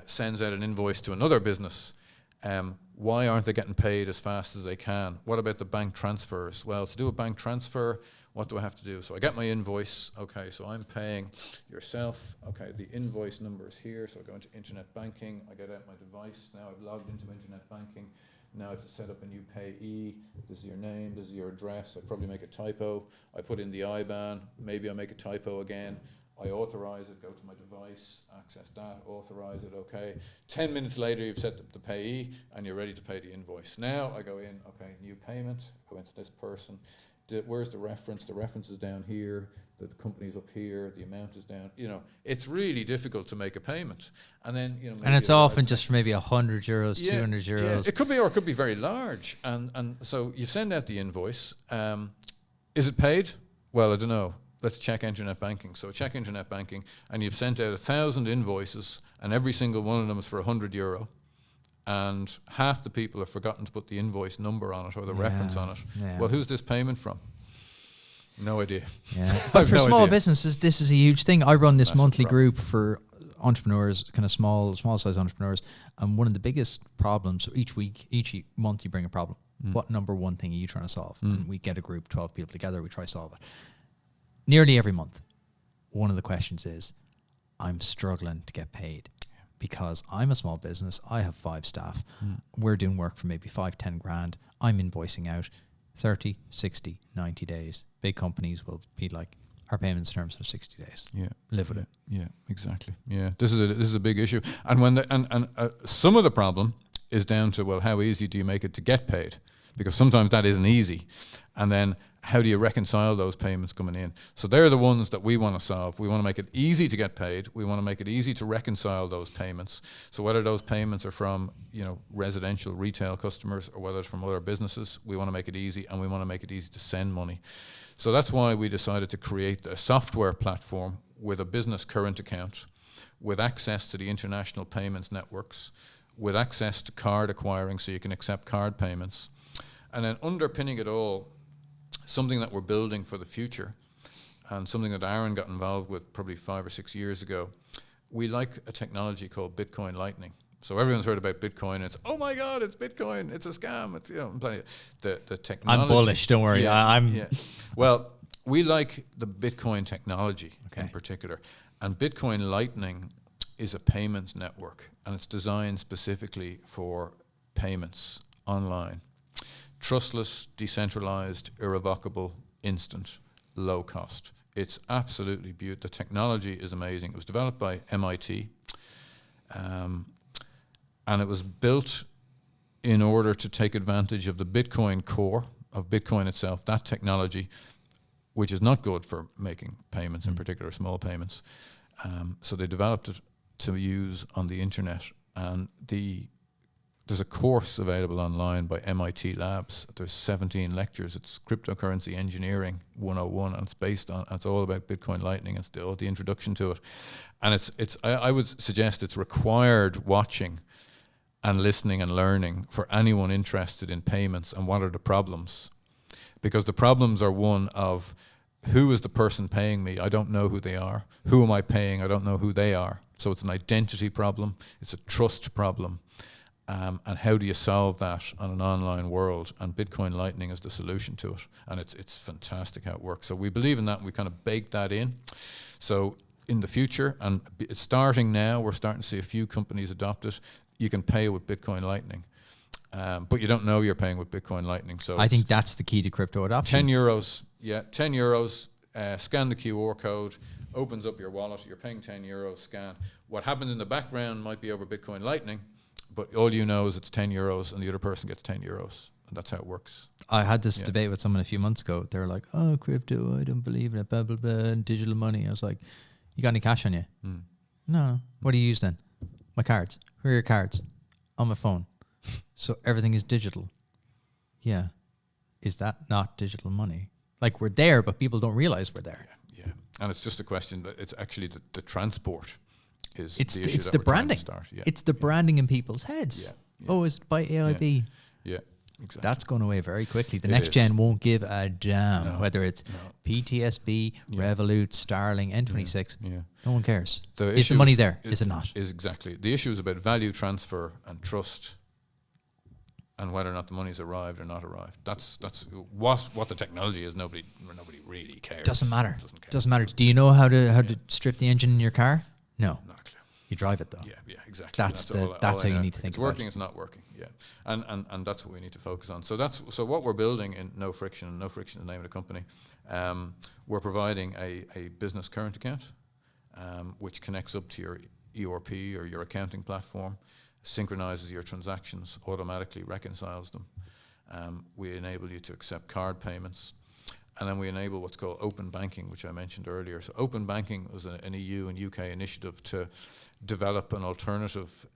sends out an invoice to another business, why aren't they getting paid as fast as they can? What about the bank transfers? Well, to do a bank transfer, what do I have to do? So I get my invoice. Okay, so I'm paying yourself. Okay, the invoice number is here. So I go into internet banking. I get out my device. Now I've logged into internet banking. Now I have to set up a new payee. This is your name. This is your address. I probably make a typo. I put in the IBAN. Maybe I make a typo again. I authorize it, go to my device, access that, authorize it, okay. 10 minutes later, you've set up the payee and you're ready to pay the invoice. Now I go in, okay, new payment, go into this person. Where's the reference? The reference is down here, the company's up here, the amount is down. You know, it's really difficult to make a payment. And then, you know, and it's often just for maybe €100, €200. Yeah, it could be, or it could be very large. And so you send out the invoice. Is it paid? Well, I don't know. Let's check internet banking. So check internet banking, and you've sent out 1,000 invoices, and every single one of them is for €100. And half the people have forgotten to put the invoice number on it or the reference on it. Yeah. Well, who's this payment from? No idea. Yeah. But for small businesses, this is a huge thing. I run this monthly group for entrepreneurs, kind of small size entrepreneurs. And one of the biggest problems, each month you bring a problem. What number one thing are you trying to solve? And we get a group, 12 people together, we try to solve it. Nearly every month, one of the questions is, I'm struggling to get paid because I'm a small business. I have 5 staff. We're doing work for maybe 5-10 grand. I'm invoicing out 30, 60, 90 days. Big companies will be like, our payments terms are 60 days. Yeah. Live with it. Yeah, exactly. Yeah. This is a big issue. And when some of the problem is down to, well, how easy do you make it to get paid? Because sometimes that isn't easy. And then how do you reconcile those payments coming in? So they're the ones that we want to solve. We want to make it easy to get paid. We want to make it easy to reconcile those payments. So whether those payments are from, you know, residential retail customers or whether it's from other businesses, we want to make it easy, and we want to make it easy to send money. So that's why we decided to create a software platform with a business current account, with access to the international payments networks, with access to card acquiring so you can accept card payments. And then underpinning it all, something that we're building for the future, and something that Aaron got involved with probably 5 or 6 years ago. We like a technology called Bitcoin Lightning. So everyone's heard about Bitcoin. It's, oh my God, it's Bitcoin. It's a scam. It's, you know, the technology. I'm bullish. Don't worry. Yeah. Well, we like the Bitcoin technology in particular, and Bitcoin Lightning is a payments network, and it's designed specifically for payments online. Trustless, decentralized, irrevocable, instant, low cost. It's absolutely beautiful. The technology is amazing. It was developed by MIT, and it was built in order to take advantage of the Bitcoin core, of Bitcoin itself, that technology, which is not good for making payments, in particular small payments. So they developed it to use on the internet, and there's a course available online by MIT Labs. There's 17 lectures. It's Cryptocurrency Engineering 101, and it's all about Bitcoin Lightning. It's the introduction to it, and I would suggest it's required watching and listening and learning for anyone interested in payments and what are the problems. Because the problems are one of, who is the person paying me? I don't know who they are. Who am I paying? I don't know who they are. So it's an identity problem. It's a trust problem. And how do you solve that on an online world? And Bitcoin Lightning is the solution to it. And it's fantastic how it works. So we believe in that, and we kind of bake that in. So in the future, and it's starting now, we're starting to see a few companies adopt it. You can pay with Bitcoin Lightning. But you don't know you're paying with Bitcoin Lightning. So I think that's the key to crypto adoption. €10, yeah, €10. Scan the QR code, opens up your wallet. You're paying €10. Scan. What happened in the background might be over Bitcoin Lightning, but all you know is it's €10, and the other person gets €10, and that's how it works. I had this debate with someone a few months ago. They were like, "Oh, crypto, I don't believe in it, blah blah blah, and digital money." I was like, "You got any cash on you?" No. What do you use then? My cards. Where are your cards? On my phone. So everything is digital. Yeah. Is that not digital money? Like, we're there, but people don't realize we're there. Yeah. And it's just a question that it's actually the transport is it's the the, issue it's that the we're trying to branding. start. Yeah. It's the branding in people's heads. Yeah. Oh, it's by AIB. Yeah, exactly. That's going away very quickly. The It next is. gen won't give a damn whether it's PTSB, Yeah. Revolut, Starling, N26. Yeah. No one cares. The Is the issue money there? Is it not? Is exactly. The issue is about value transfer and trust, and whether or not the money's arrived or not arrived. That's what the technology is. Nobody really cares. Doesn't matter. Doesn't care. Doesn't matter. Do you know how to strip the engine in your car? No. Not a clue. You drive it though. Yeah, exactly. That's all how I you know. need to think It's about working, it's not working. Yeah. And that's what we need to focus on. So what we're building in NoFrixion, and NoFrixion is the name of the company. We're providing a business current account, which connects up to your ERP or your accounting platform, synchronizes your transactions, automatically reconciles them. We enable you to accept card payments. And then we enable what's called open banking, which I mentioned earlier. So open banking was an EU and UK initiative to develop an alternative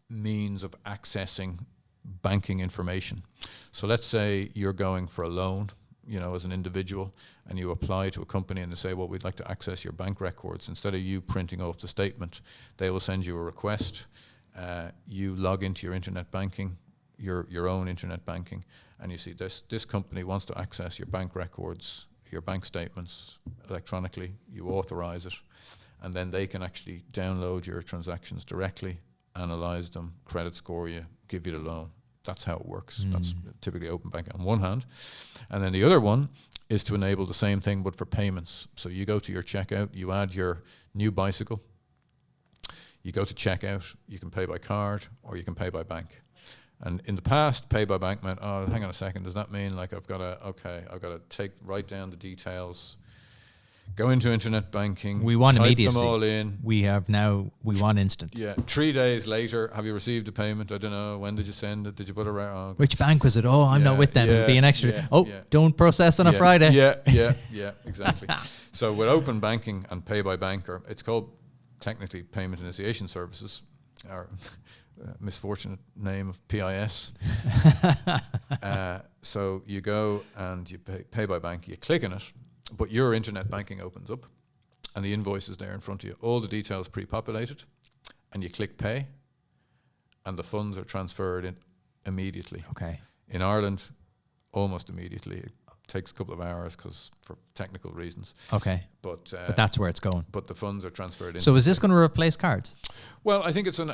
means of accessing banking information. So let's say you're going for a loan, as an individual, and you apply to a company and they say, well, we'd like to access your bank records. Instead of you printing off the statement, they will send you a request. You log into your internet banking, your own internet banking, and you see this company wants to access your bank records, your bank statements electronically. You authorize it, and then they can actually download your transactions directly, analyze them, credit score you, give you the loan. That's how it works. That's typically open banking on one hand. And then the other one is to enable the same thing but for payments. So you go to your checkout, you add your new bicycle, you go to checkout, you can pay by card or you can pay by bank. And in the past, pay by bank meant, oh, hang on a second, does that mean like I've got to write down the details, go into internet banking, We want type immediacy. them all in. We want instant. Yeah, 3 days later, have you received a payment? I don't know. When did you send it? Did you put it around? Which bank was it? Oh, I'm not with them. It'll be an extra. Yeah. Don't process on a Friday. Yeah, exactly. So with open banking and pay by bank, or it's called technically payment initiation services, or misfortunate name of PIS. So you go and you pay by bank, you click on it, but your internet banking opens up and the invoice is there in front of you. All the details pre-populated, and you click pay and the funds are transferred in immediately. Okay. In Ireland, almost immediately. It takes a couple of hours because for technical reasons. Okay. But that's where it's going. But the funds are transferred in. So is this going to replace cards? Well, I think it's an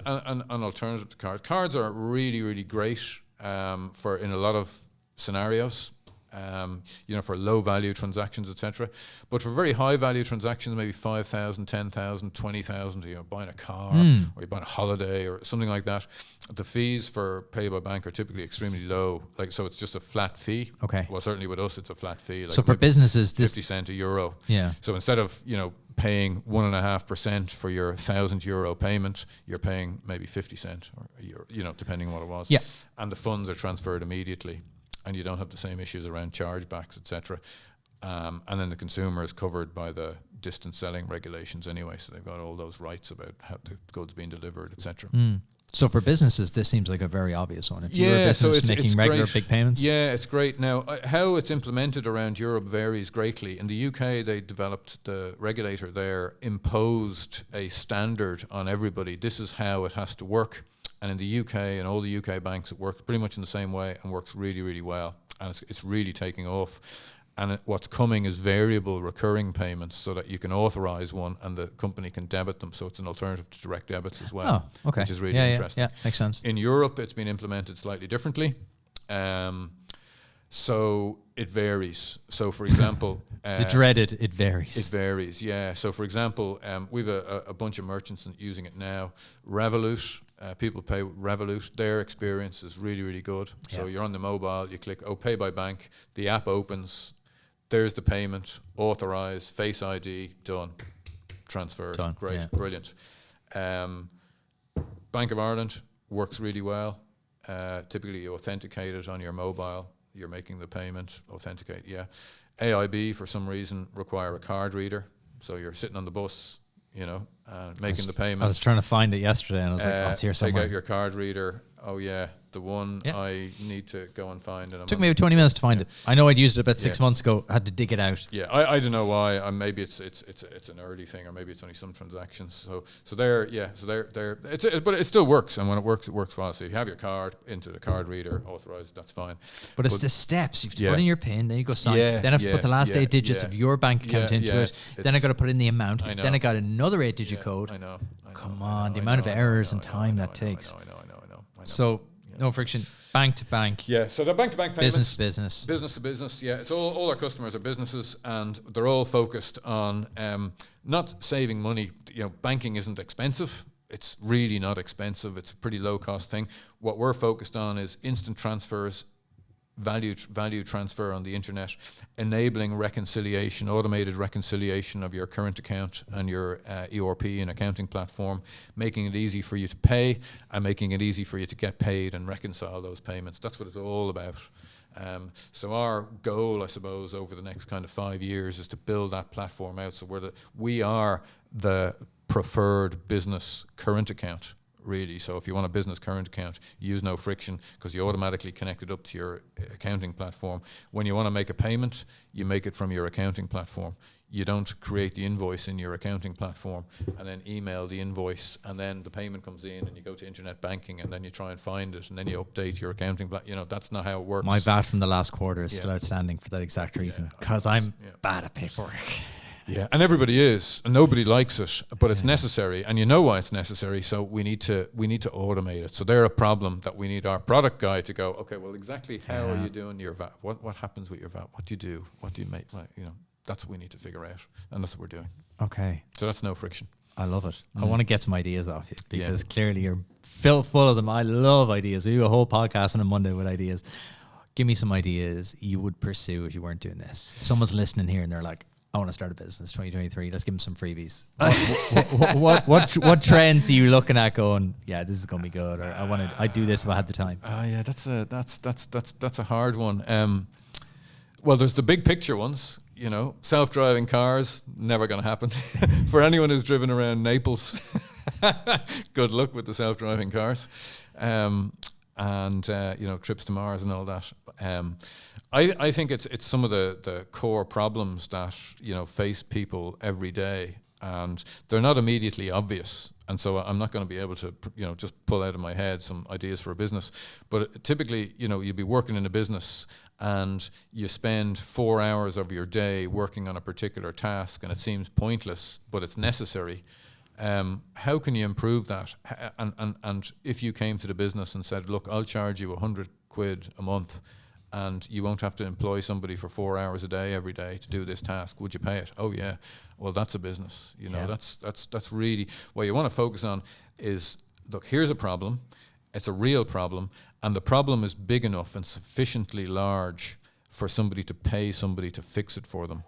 alternative to cards. Cards are really, really great for in a lot of scenarios. For low value transactions, etc. But for very high value transactions, maybe 5,000, 10,000, 20,000, buying a car or you're buying a holiday or something like that, the fees for pay by bank are typically extremely low. So it's just a flat fee. Okay. Well, certainly with us, it's a flat fee. So for businesses, 50 cent a euro. Yeah. So instead of paying 1.5% for your €1,000 payment, you're paying maybe 50 cent or a euro, depending on what it was. Yeah. And the funds are transferred immediately. And you don't have the same issues around chargebacks, etc. And then the consumer is covered by the distance selling regulations anyway, so they've got all those rights about how the goods being delivered, etc. So for businesses, this seems like a very obvious one. If you're a business making regular great. big payments. Yeah, it's great. Now, how it's implemented around Europe varies greatly. In the UK, they developed, the regulator there imposed a standard on everybody. This is how it has to work. And in the UK and all the UK banks, it works pretty much in the same way and works really, really well. And it's really taking off. And what's coming is variable recurring payments so that you can authorize one and the company can debit them. So it's an alternative to direct debits as well, okay. which is really interesting. Yeah, makes sense. In Europe, it's been implemented slightly differently. So it varies. So, for example... the dreaded, it varies. It varies, yeah. So, for example, we've a bunch of merchants using it now. Revolut, people pay with Revolut. Their experience is really, really good. Yeah. So you're on the mobile, you click, pay by bank. The app opens. There's the payment, authorize, Face ID, done. Transferred, done. Great, brilliant. Bank of Ireland works really well. Typically, you authenticate it on your mobile. You're making the payment, authenticate, yeah. AIB, for some reason, require a card reader. So you're sitting on the bus, making the payment. I was trying to find it yesterday, and I was like, it's here somewhere. Take out your card reader. Oh, yeah, the one I need to go and find. It took me about 20 minutes to find it. I know I'd used it about 6 months ago. I had to dig it out. Yeah, I don't know why. Maybe it's an early thing, or maybe it's only some transactions. So there, but it still works. And when it works well. So you have your card into the card reader, authorize it. That's fine. But it's the steps. You have to put in your PIN, then you go sign. Then I have to put the last 8 digits of your bank account into it. Then I got to put in the amount. Then I got another 8-digit code. I know. Come on, the amount of errors and time that takes. I know. So NoFrixion, bank to bank. Yeah, so they're bank to bank payments. Business to business. Yeah, it's all our customers are businesses, and they're all focused on not saving money. Banking isn't expensive. It's really not expensive. It's a pretty low cost thing. What we're focused on is instant transfers, value transfer on the internet, enabling reconciliation, automated reconciliation of your current account and your ERP and accounting platform, making it easy for you to pay and making it easy for you to get paid and reconcile those payments. That's what it's all about. So our goal, I suppose, over the next kind of 5 years is to build that platform out. So we are the preferred business current account, really. So if you want a business current account, use NoFrixion because you automatically connect it up to your accounting platform. When you want to make a payment, you make it from your accounting platform. You don't create the invoice in your accounting platform and then email the invoice, and then the payment comes in and you go to internet banking and then you try and find it and then you update your accounting that's not how it works. My VAT from the last quarter is still outstanding for that exact reason, because I'm bad at paperwork. Yeah, and everybody is, and nobody likes it, but it's necessary, and you know why it's necessary. So we need to automate it. So they're a problem that we need our product guy to go, okay, well, exactly how are you doing your VAT? What happens with your VAT? What do you do? What do you make? That's what we need to figure out, and that's what we're doing. Okay. So that's NoFrixion. I love it. I want to get some ideas off you because clearly you're full of them. I love ideas. We do a whole podcast on a Monday with ideas. Give me some ideas you would pursue if you weren't doing this. If someone's listening here and they're like, I want to start a business, 2023. Let's give them some freebies. What trends are you looking at going, yeah, this is going to be good, or I'd do this if I had the time? Yeah, that's a hard one. Well, there's the big picture ones, self-driving cars, never going to happen. For anyone who's driven around Naples, good luck with the self-driving cars. And trips to Mars and all that. I think it's some of the core problems that face people every day, and they're not immediately obvious. And so I'm not going to be able to just pull out of my head some ideas for a business. But typically, you'd be working in a business and you spend 4 hours of your day working on a particular task, and it seems pointless, but it's necessary. How can you improve that? And if you came to the business and said, look, I'll charge you 100 quid a month and you won't have to employ somebody for 4 hours a day every day to do this task, would you pay it? Oh yeah. Well, that's a business. That's really what you want to focus on is, look, here's a problem. It's a real problem, and the problem is big enough and sufficiently large for somebody to pay somebody to fix it for them.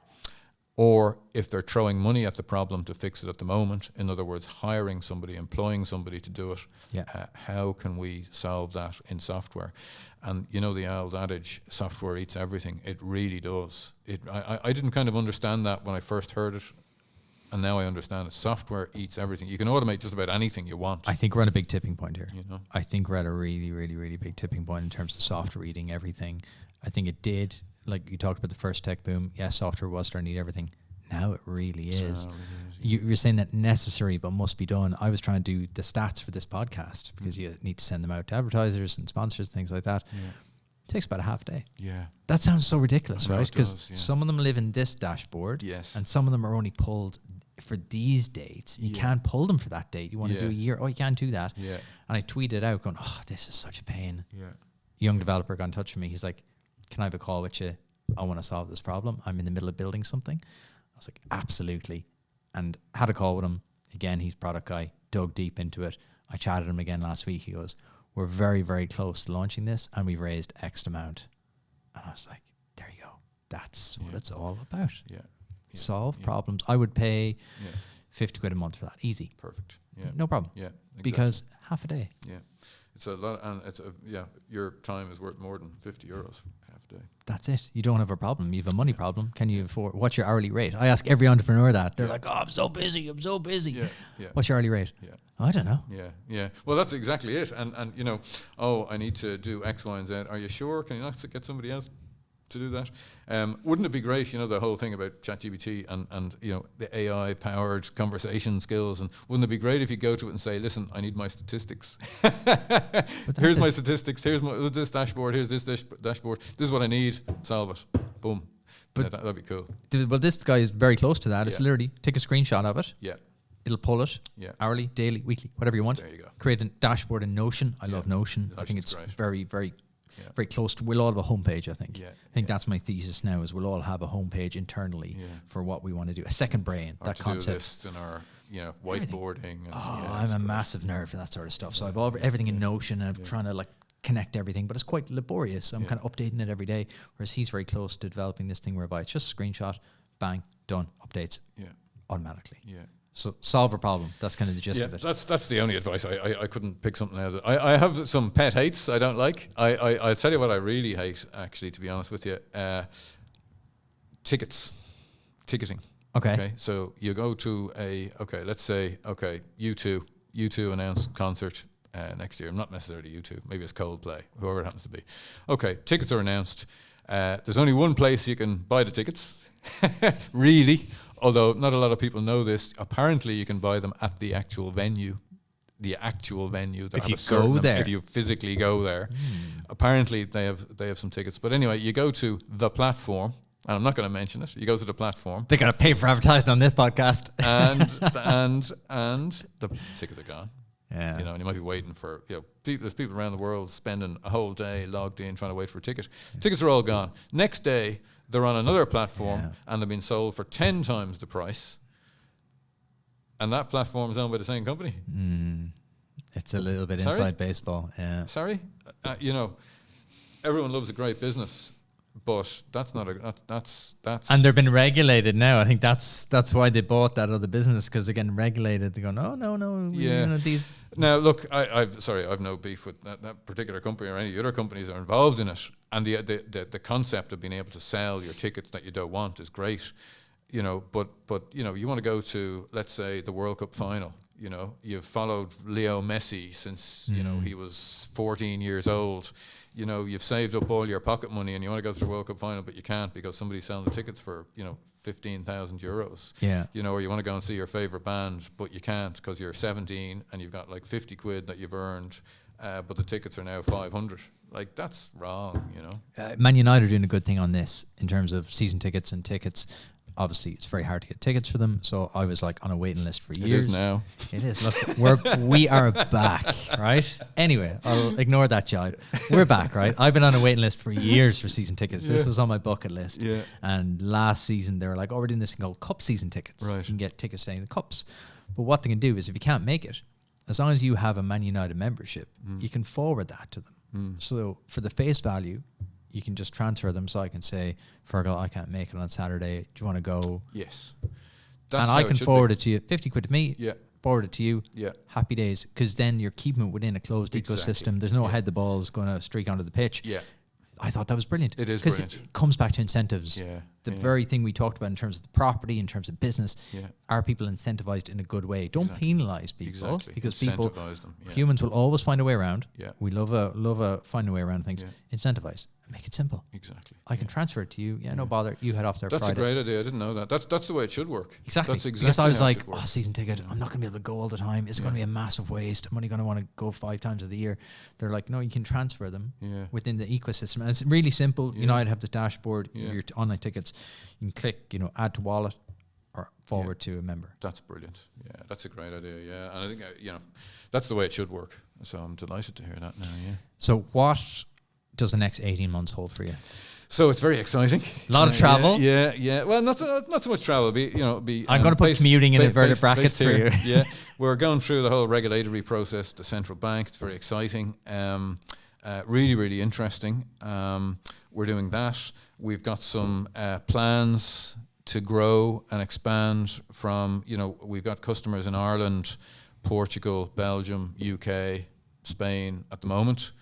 Or if they're throwing money at the problem to fix it at the moment, in other words, hiring somebody, employing somebody to do it, how can we solve that in software? And the old adage, software eats everything. It really does. I didn't kind of understand that when I first heard it, and now I understand it. Software eats everything. You can automate just about anything you want. I think we're at a big tipping point here. I think we're at a really, really, really big tipping point in terms of software eating everything. I think it did. Like you talked about the first tech boom, software was starting to eat everything. Now it really is. Oh, it is, You're saying that necessary but must be done. I was trying to do the stats for this podcast because you need to send them out to advertisers and sponsors, things like that. Yeah. It takes about a half day. Yeah. That sounds so ridiculous, I know right? it does, Because some of them live in this dashboard, Yes. and some of them are only pulled for these dates. You can't pull them for that date. You want to do a year. Oh, you can't do that. Yeah. And I tweeted out going, oh, this is such a pain. Yeah. Young developer got in touch with me. He's like, can I have a call with you? I want to solve this problem. I'm in the middle of building something. I was like, absolutely. And had a call with him. Again, he's a product guy, dug deep into it. I chatted him again last week. He goes, we're very, very close to launching this and we've raised X amount. And I was like, there you go. That's what it's all about. Yeah. Solve problems. I would pay 50 quid a month for that. Easy. Perfect. Yeah. No problem. Yeah. Exactly. Because half a day. Yeah. It's a lot, and your time is worth more than €50 half a day. That's it. You don't have a problem. You have a money problem. Can you afford? What's your hourly rate? I ask every entrepreneur that. They're like, "Oh, I'm so busy. Yeah. Yeah. What's your hourly rate? Yeah. I don't know. Yeah. Yeah. Well, that's exactly it. And you know, I need to do X, Y, and Z. Are you sure? Can you not get somebody else to do that? Wouldn't it be great? You know, the whole thing about ChatGPT and you know the AI powered conversation skills. And wouldn't it be great if you go to it and say, listen, I need my statistics. Here's my statistics. Here's this dashboard. Here's this dashboard. This is what I need. Solve it. Boom. But that'd be cool. Well, this guy is very close to that. It's literally take a screenshot of it. Yeah. It'll pull it. Yeah. Hourly, daily, weekly, whatever you want. There you go. Create a dashboard in Notion. I love Notion. I think it's great. very, very, very close to. We'll all have a homepage. I think. Yeah. I think that's my thesis now. Is we'll all have a homepage internally for what we want to do. A second brain. Our that to-do concept. list and our whiteboarding. And I'm a massive nerd for that sort of stuff. So I've everything in Notion and I'm trying to like connect everything, but it's quite laborious. I'm kind of updating it every day. Whereas he's very close to developing this thing whereby it's just a screenshot, bang, done, updates automatically. Yeah. So solve a problem. That's kind of the gist of it. That's the only advice. I couldn't pick something out. I have some pet hates I don't like. I'll tell you what I really hate, actually, to be honest with you. Ticketing. Okay. So you go to let's say, U2 announced concert next year. Not necessarily U2. Maybe it's Coldplay, whoever it happens to be. Okay, tickets are announced. There's only one place you can buy the tickets, really. Although not a lot of people know this, apparently you can buy them at the actual venue. The actual venue. If you go there. If you physically go there. Apparently they have some tickets. But anyway, you go to the platform, and I'm not going to mention it. You go to the platform. They got to pay for advertising on this podcast. and the tickets are gone. Yeah. You know, and you might be waiting for, there's people around the world spending a whole day logged in trying to wait for a ticket. Tickets are all gone. Next day, they're on another platform and they've been sold for 10 times the price. And that platform is owned by the same company. It's a little bit inside baseball. Yeah. Sorry? Everyone loves a great business. But that's not that's and they've been regulated now. I think that's why they bought that other business, because they're getting regulated. They're going, no. Yeah. These. Now look, I've no beef with that particular company or any other companies that are involved in it. And the concept of being able to sell your tickets that you don't want is great. You know, but you know, you want to go to, let's say, the World Cup final. You know, you've followed Leo Messi since you know he was 14 years old. You know, you've saved up all your pocket money and you want to go to the World Cup final, but you can't because somebody's selling the tickets for, €15,000. Yeah. You know, or you want to go and see your favorite band, but you can't because you're 17 and you've got like 50 quid that you've earned, but the tickets are now 500. Like, that's wrong, you know. Man United are doing a good thing on this in terms of season tickets and tickets. Obviously, it's very hard to get tickets for them, so I was like on a waiting list for years. It is now. It is. Look, we are back, right? Anyway, I'll ignore that, John. We're back, right? I've been on a waiting list for years for season tickets. This was on my bucket list. Yeah. And last season, they were like, we're doing this thing called Cup season tickets. Right. You can get tickets staying in the Cups. But what they can do is, if you can't make it, as long as you have a Man United membership, you can forward that to them. So for the face value, you can just transfer them. So I can say, Feargal, I can't make it on Saturday. Do you want to go? Yes. And I can forward it to you. 50 quid to me. Yeah. Forward it to you. Yeah. Happy days. Because then you're keeping it within a closed ecosystem. There's no head the ball's going to streak onto the pitch. Yeah. I thought that was brilliant. It is because brilliant. it comes back to incentives. Yeah. the very thing we talked about in terms of the property, in terms of business. Are people incentivized in a good way? Don't penalize people because people, humans will always find a way around. We love a find a way around things. Incentivize. Make it simple. Exactly. I can transfer it to you. No bother. You head off there That's Friday. a great idea. I didn't know that. That's the way it should work. Exactly. That's exactly because I was how it like, should work. season ticket, I'm not going to be able to go all the time. It's going to be a massive waste. I'm only going to want to go 5 times of the year. They're like, no, you can transfer them within the ecosystem. And it's really simple. I'd have the dashboard, your online tickets. You can click, add to wallet or forward to a member. That's brilliant. Yeah, that's a great idea. Yeah. And I think, that's the way it should work. So I'm delighted to hear that now. Yeah. So what does the next 18 months hold for you? So it's very exciting. A lot of travel. Yeah. Well, not so much travel. I'm going to put commuting in inverted brackets for you. Yeah, we're going through the whole regulatory process with the central bank. It's very exciting. Really, really interesting. We're doing that. We've got some plans to grow and expand from. We've got customers in Ireland, Portugal, Belgium, UK, Spain at the moment.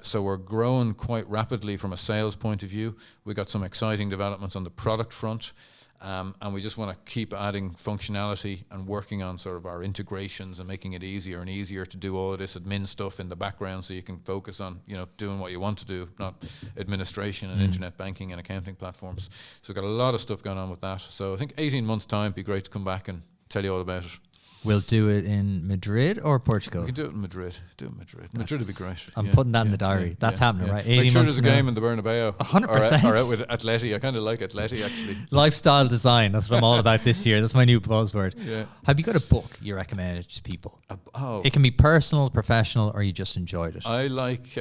So we're growing quite rapidly from a sales point of view. We've got some exciting developments on the product front, and we just want to keep adding functionality and working on sort of our integrations and making it easier and easier to do all of this admin stuff in the background so you can focus on, doing what you want to do, not administration and internet banking and accounting platforms. So we've got a lot of stuff going on with that. So I think 18 months' time would be great to come back and tell you all about it. We'll do it in Madrid or Portugal? We can do it in Madrid. Madrid would be great. I'm putting that in the diary. That's happening, right? Make sure there's a game in the Bernabeu. 100%. Or out with Atleti. I kind of like Atleti, actually. Lifestyle design. That's what I'm all about this year. That's my new buzzword. Yeah. Have you got a book you recommend to people? Oh. It can be personal, professional, or you just enjoyed it. I like...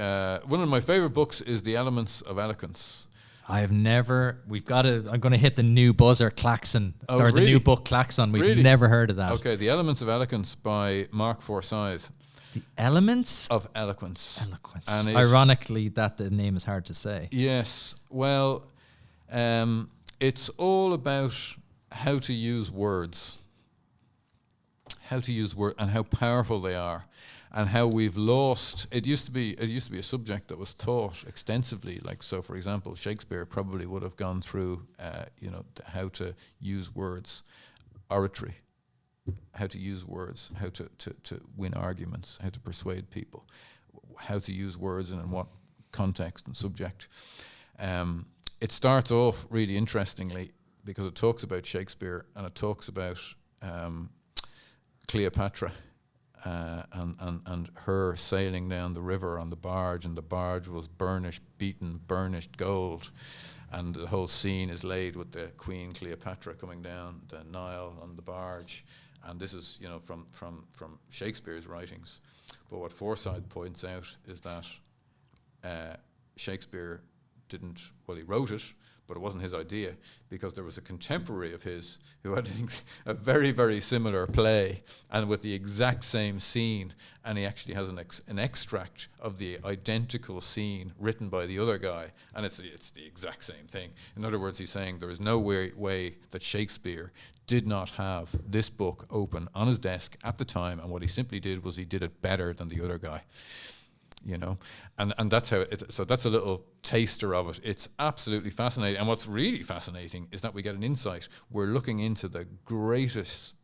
one of my favourite books is The Elements of Eloquence. I have never... I'm going to hit the new buzzer klaxon. The new book klaxon. We've never heard of that. Okay, The Elements of Eloquence by Mark Forsyth. The Elements of Eloquence. And ironically, that the name is hard to say. Yes. Well, it's all about how to use words. How to use words and how powerful they are. And how we've lost. It used to be a subject that was taught extensively. Like, so, for example, Shakespeare probably would have gone through, how to use words, oratory, how to use words, how to win arguments, how to persuade people, how to use words and in what context and subject. It starts off really interestingly because it talks about Shakespeare and it talks about Cleopatra. And her sailing down the river on the barge, and the barge was burnished gold, and the whole scene is laid with the Queen Cleopatra coming down the Nile on the barge, and this is from Shakespeare's writings. But what Forsyth points out is that Shakespeare he wrote it, but it wasn't his idea, because there was a contemporary of his who had a very, very similar play and with the exact same scene, and he actually has an extract of the identical scene written by the other guy, and it's the exact same thing. In other words, he's saying there is no way that Shakespeare did not have this book open on his desk at the time, and what he simply did was he did it better than the other guy. And that's how so that's a little taster of it. It's absolutely fascinating. And what's really fascinating is that we get an insight. We're looking into the greatest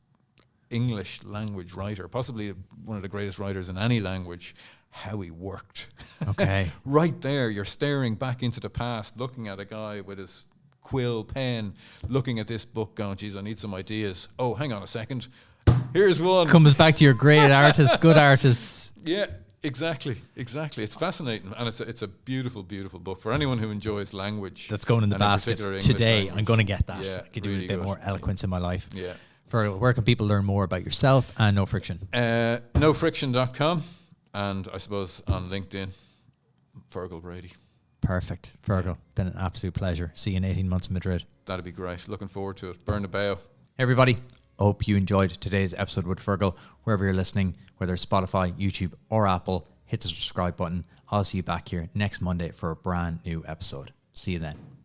English language writer, possibly one of the greatest writers in any language, how he worked. Okay. Right there, you're staring back into the past, looking at a guy with his quill pen, looking at this book going, geez, I need some ideas. Oh, hang on a second. Here's one. Comes back to your great artists, good artists. Yeah. Exactly. It's fascinating, and it's a beautiful, beautiful book for anyone who enjoys language. That's going in the basket today. Language. I'm going to get that. Yeah, I could really do a bit more eloquence in my life. Yeah. Feargal, where can people learn more about yourself and NoFrixion? NoFrixion.com, and I suppose on LinkedIn, Feargal Brady. Perfect. Feargal, been an absolute pleasure. See you in 18 months in Madrid. That'd be great. Looking forward to it. Bernabeu. Everybody, hope you enjoyed today's episode with Feargal. Wherever you're listening, whether it's Spotify, YouTube, or Apple, hit the subscribe button. I'll see you back here next Monday for a brand new episode. See you then.